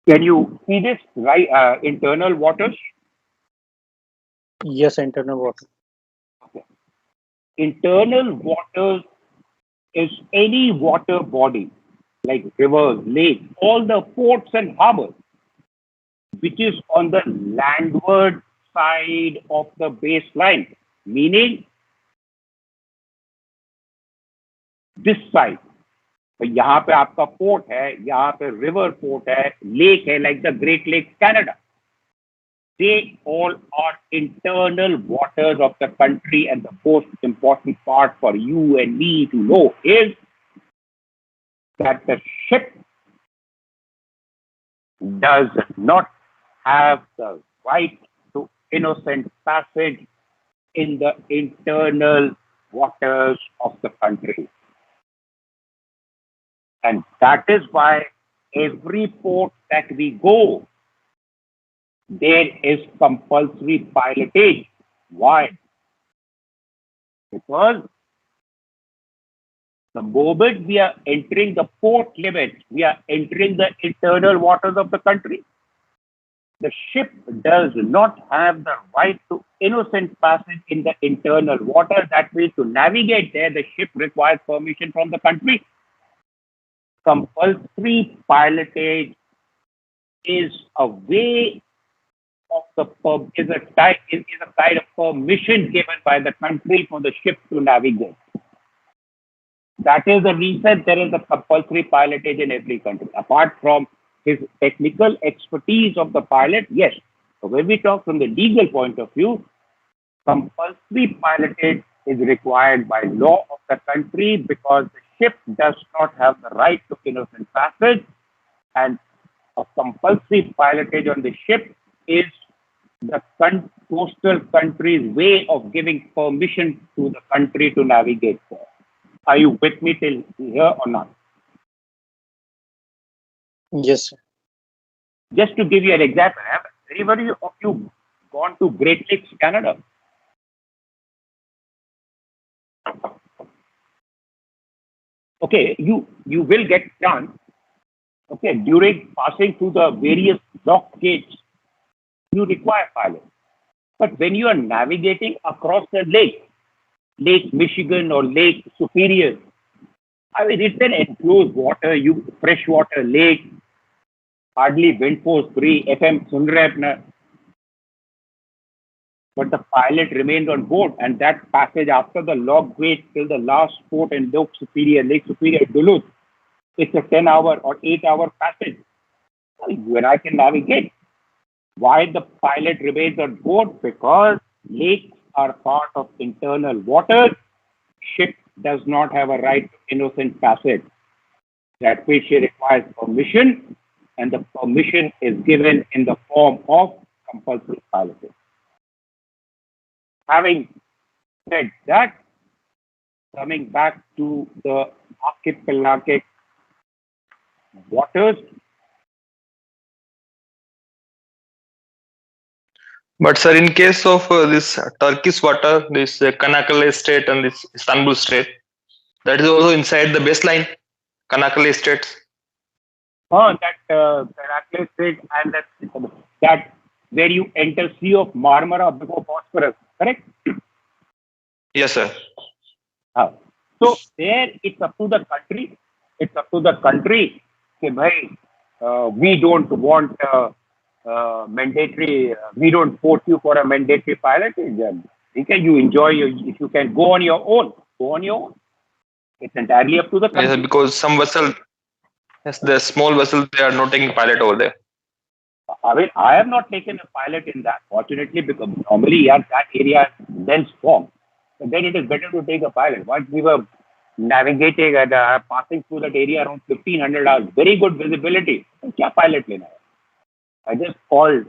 can you see this right? Internal waters. Yes, internal water. Okay. Internal waters is any water body like rivers, lakes, all the ports and harbors, which is on the landward side of the baseline, meaning this side. तो यहाँ पे आपका port है, यहाँ पे river port है, lake है, like the Great Lakes Canada. They all are internal waters of the country, and the most important part for you and me to know is that the ship does not have the right to innocent passage in the internal waters of the country. And that is why every port that we go, there is compulsory pilotage. Why? Because the moment we are entering the port limits, we are entering the internal waters of the country. The ship does not have the right to innocent passage in the internal water. That means to navigate there, the ship requires permission from the country. Compulsory pilotage is a way of is a kind of permission given by the country for the ship to navigate. That is the reason there is a compulsory pilotage in every country. Apart from his technical expertise of the pilot, yes. So when we talk from the legal point of view, compulsory pilotage is required by law of the country because the ship does not have the right to innocent passage, and a compulsory pilotage on the ship is the coastal country's way of giving permission to the country to navigate there. Are you with me till here or not? Yes, sir. Just to give you an example, have anybody of you gone to Great Lakes, Canada? Okay, you will get chance. Okay, during passing through the various dock gates, you require pilot. But when you are navigating across the lake, Lake Michigan or Lake Superior, I mean, it's an enclosed water, freshwater lake, hardly wind force free, FM sun rahe apna. But the pilot remained on board, and that passage after the log gate till the last port in Lake Superior, Duluth, it's a 10-hour or 8-hour passage. When I can navigate. Why the pilot remains on board? Because lakes are part of internal waters, ship does not have a right to innocent passage. That fish requires permission, and the permission is given in the form of compulsory piloting. Having said that, coming back to the archipelagic waters, But sir, in case of this Turkish water, this Kanakkale Strait and this Istanbul Strait, that is also inside the baseline, Kanakkale Straits. that Heracles Strait and that where you enter Sea of Marmara before Bosphorus, correct? Yes, sir. Uh, so there it's up to the country. It's up to the country. Say, bhai, we don't want mandatory. We don't force you for a mandatory pilot. Okay, you enjoy your. If you can go on your own, go on your own. It's entirely up to the Yes, country. because some vessel, yes, the small vessel, they are not taking pilot over there. I mean, I have not taken a pilot in that, fortunately, because normally, yeah, that area is dense fog. So then it is better to take a pilot. Once we were navigating and passing through that area around 1500 hours, very good visibility. So, क्या pilot लेना है? I just called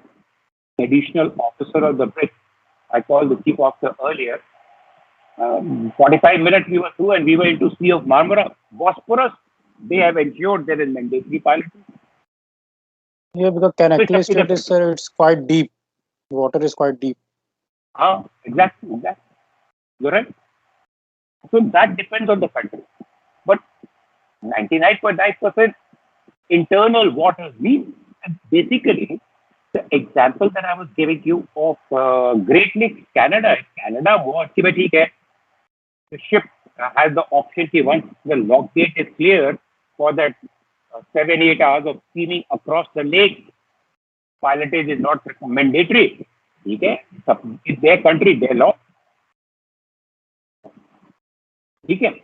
additional officer of the bridge. I called the chief officer earlier. 45 minutes we were through and we were into Sea of Marmara. Bosphorus, they have ensured there is mandatory piloting. Yeah, because So it's Kanakkale up to the Strait is, sir, it's quite deep. Water is quite deep. exactly. You're right. So that depends on the country. But 99.9% internal waters mean basically the example that I was giving you of Great Lakes, Canada. Canada वो अच्छी बात ठीक है. The ship has the option कि once the lock gate is cleared for that 7-8 hours of steaming across the lake, pilotage is not mandatory. ठीक है? It's their country, their law. ठीक है?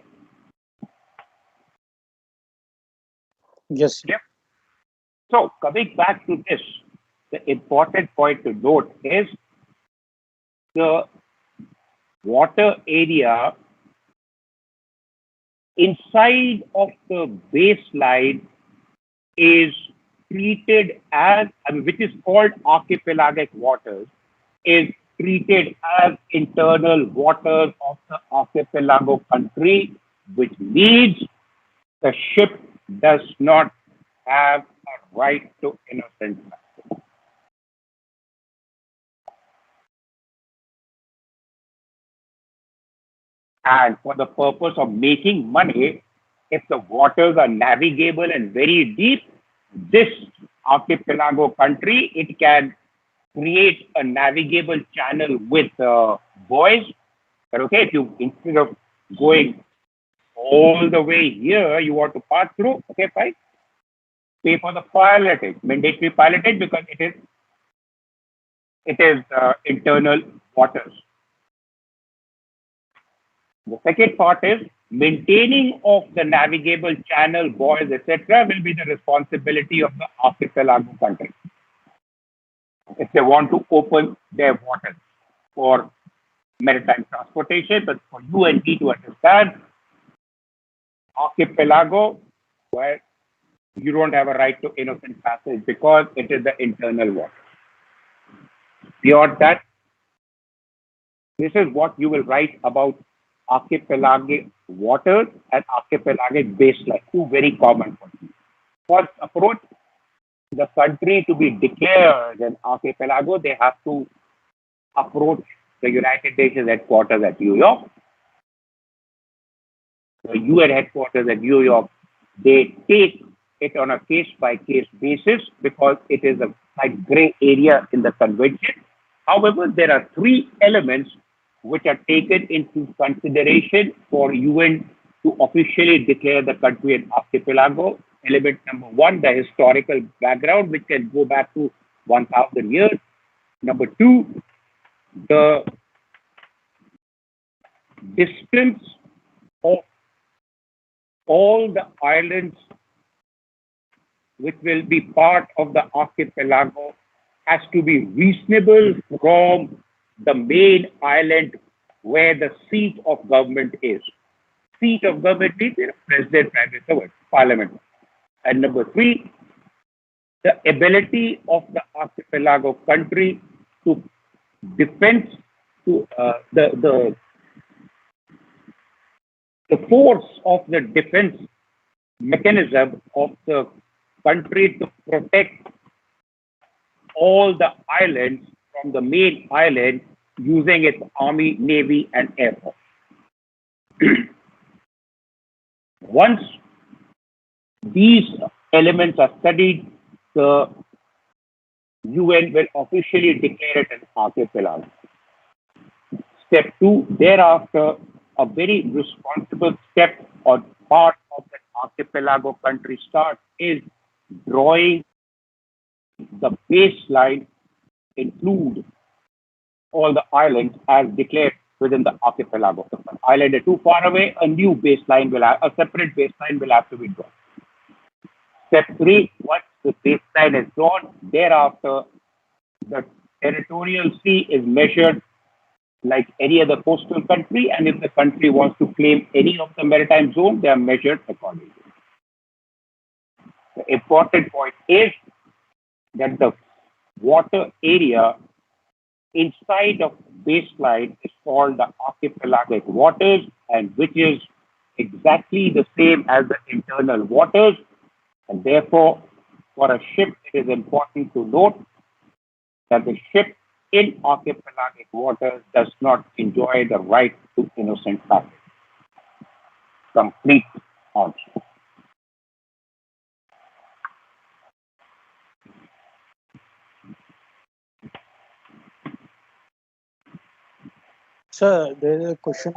Yes. Yep. So coming back to this, the important point to note is the water area inside of the baseline is treated as, which is called archipelagic waters, is treated as internal waters of the archipelago country, which means the ship does not have a right to innocent passage. And for the purpose of making money, if the waters are navigable and very deep, this archipelago country, it can create a navigable channel with buoys. But okay, if you instead of going all the way here, you want to pass through, okay, fine. Pay for the pilotage, mandatory pilotage because it is internal waters. The second part is maintaining of the navigable channel, buoys, etc., will be the responsibility of the archipelago country. If they want to open their waters for maritime transportation, but for you and me to understand, archipelago, where you don't have a right to innocent passage because it is the internal water. Beyond that, this is what you will write about archipelagic waters and archipelagic baseline, two very common ones. First approach, the country to be declared an archipelago, they have to approach the United Nations headquarters at New York. The UN headquarters at New York, they take it on a case-by-case basis because it is a like gray area in the convention. However, there are three elements which are taken into consideration for UN to officially declare the country an archipelago. Element number one, the historical background, which can go back to 1,000 years. Number two, the distance of all the islands which will be part of the archipelago has to be reasonable from the main island where the seat of government is. Seat of government means president, prime minister, parliament. And number three, the ability of the archipelago country to defend to the force of the defense mechanism of the country to protect all the islands from the main island using its army, navy, and air force. Once these elements are studied, the UN will officially declare it an archipelago. Step two, thereafter, a very responsible step or part of that archipelago country start is drawing the baseline, include all the islands as declared within the archipelago. If an island is too far away, a new baseline will have, a separate baseline will have to be drawn. Step three, once the baseline is drawn, thereafter the territorial sea is measured like any other coastal country, and if the country wants to claim any of the maritime zone, they are measured accordingly. The important point is that the water area inside of baseline is called the archipelagic waters, and which is exactly the same as the internal waters. And therefore, for a ship, it is important to note that the ship in archipelagic waters does not enjoy the right to innocent passage. Complete answer. Sir, there is a question,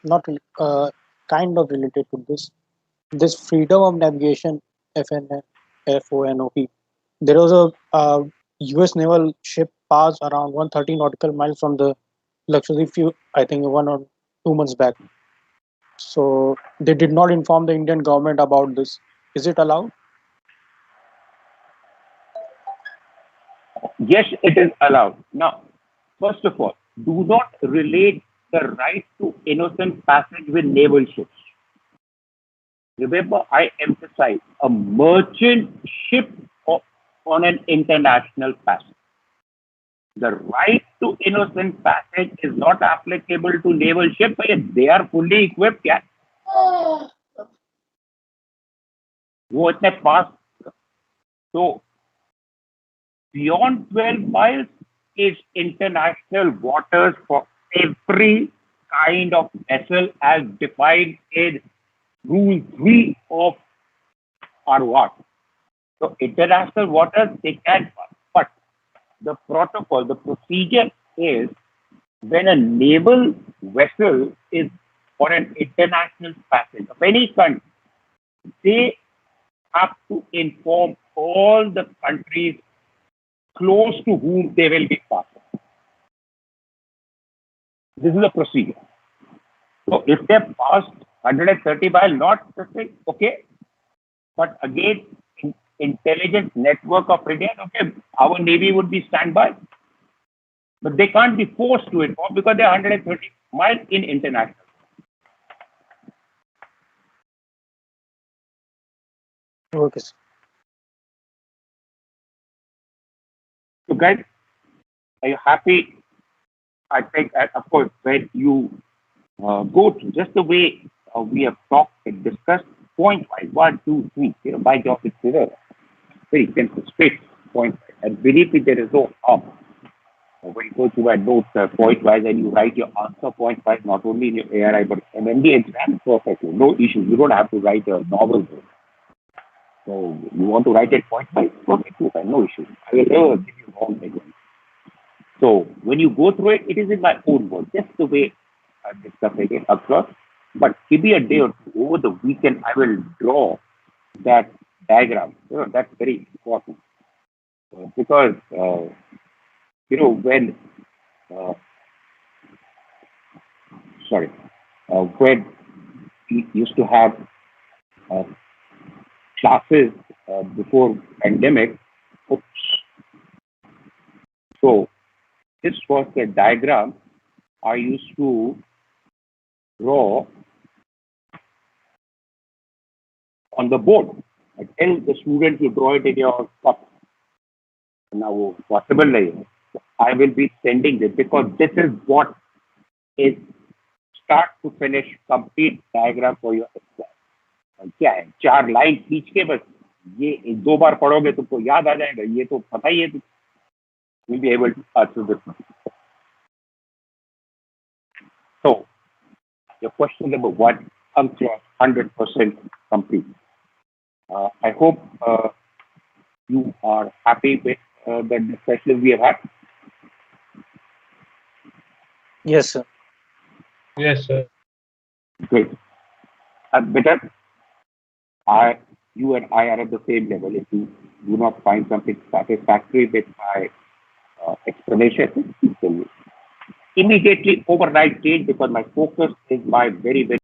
not kind of related to this. This freedom of navigation, FONOP. There was a U.S. naval ship passed around 130 nautical miles from the Lakshadweep, I think 1 or 2 months back. So they did not inform the Indian government about this. Is it allowed? Yes, it is allowed. Now, first of all, do not relate the right to innocent passage with naval ships. Remember, I emphasize a merchant ship on an international passage. The right to innocent passage is not applicable to naval ships, but they are fully equipped. Yeah. वो इतने पास तो beyond 12 miles is international waters for every kind of vessel as defined in Rule 3 of ROR. So international waters, they can pass. But the protocol, the procedure is when a naval vessel is on an international passage of any country, they have to inform all the countries close to whom they will be passing. This is the procedure. So if they passed 130 mile, not okay. But again, intelligence network of India, okay, our Navy would be standby. But they can't be forced to inform because they're 130 miles in international. Okay, sir. So guys, are you happy? I think, of course, when you go to just the way we have talked and discussed point wise, 1, 2, 3, by job it's very simple, straight point wise. And believe me, there is no harm. When you go through my notes point wise and you write your answer point wise, not only in your ARI but MND exam perfectly, no issue. You don't have to write a novel. So you want to write it point wise, perfectly fine, no issue. I will never give you wrong again. So when you go through it, it is in my own words, just the way I'm discussing it across. But give me a day or two. Over the weekend, I will draw that diagram. That's very important because when when we used to have uh, classes before pandemic. Oops. So This was the diagram I used to draw on the board. I tell the student to draw it in your cup. Now, possible nahi hai. I will be sending this because this is what is start to finish complete diagram for your exam. क्या है 4 line खींच के बस ये 2 बार पढ़ोगे तुमको याद आ जाएगा ये तो पता ही है you'll be able to answer this. So your question number 1, Unclos 100% complete. I hope you are happy with the discussion we have had. Yes, sir. Yes, sir. Great. Better, you and I are at the same level. If you do not find something satisfactory with my explanation, you can immediately override change because my focus is my very, very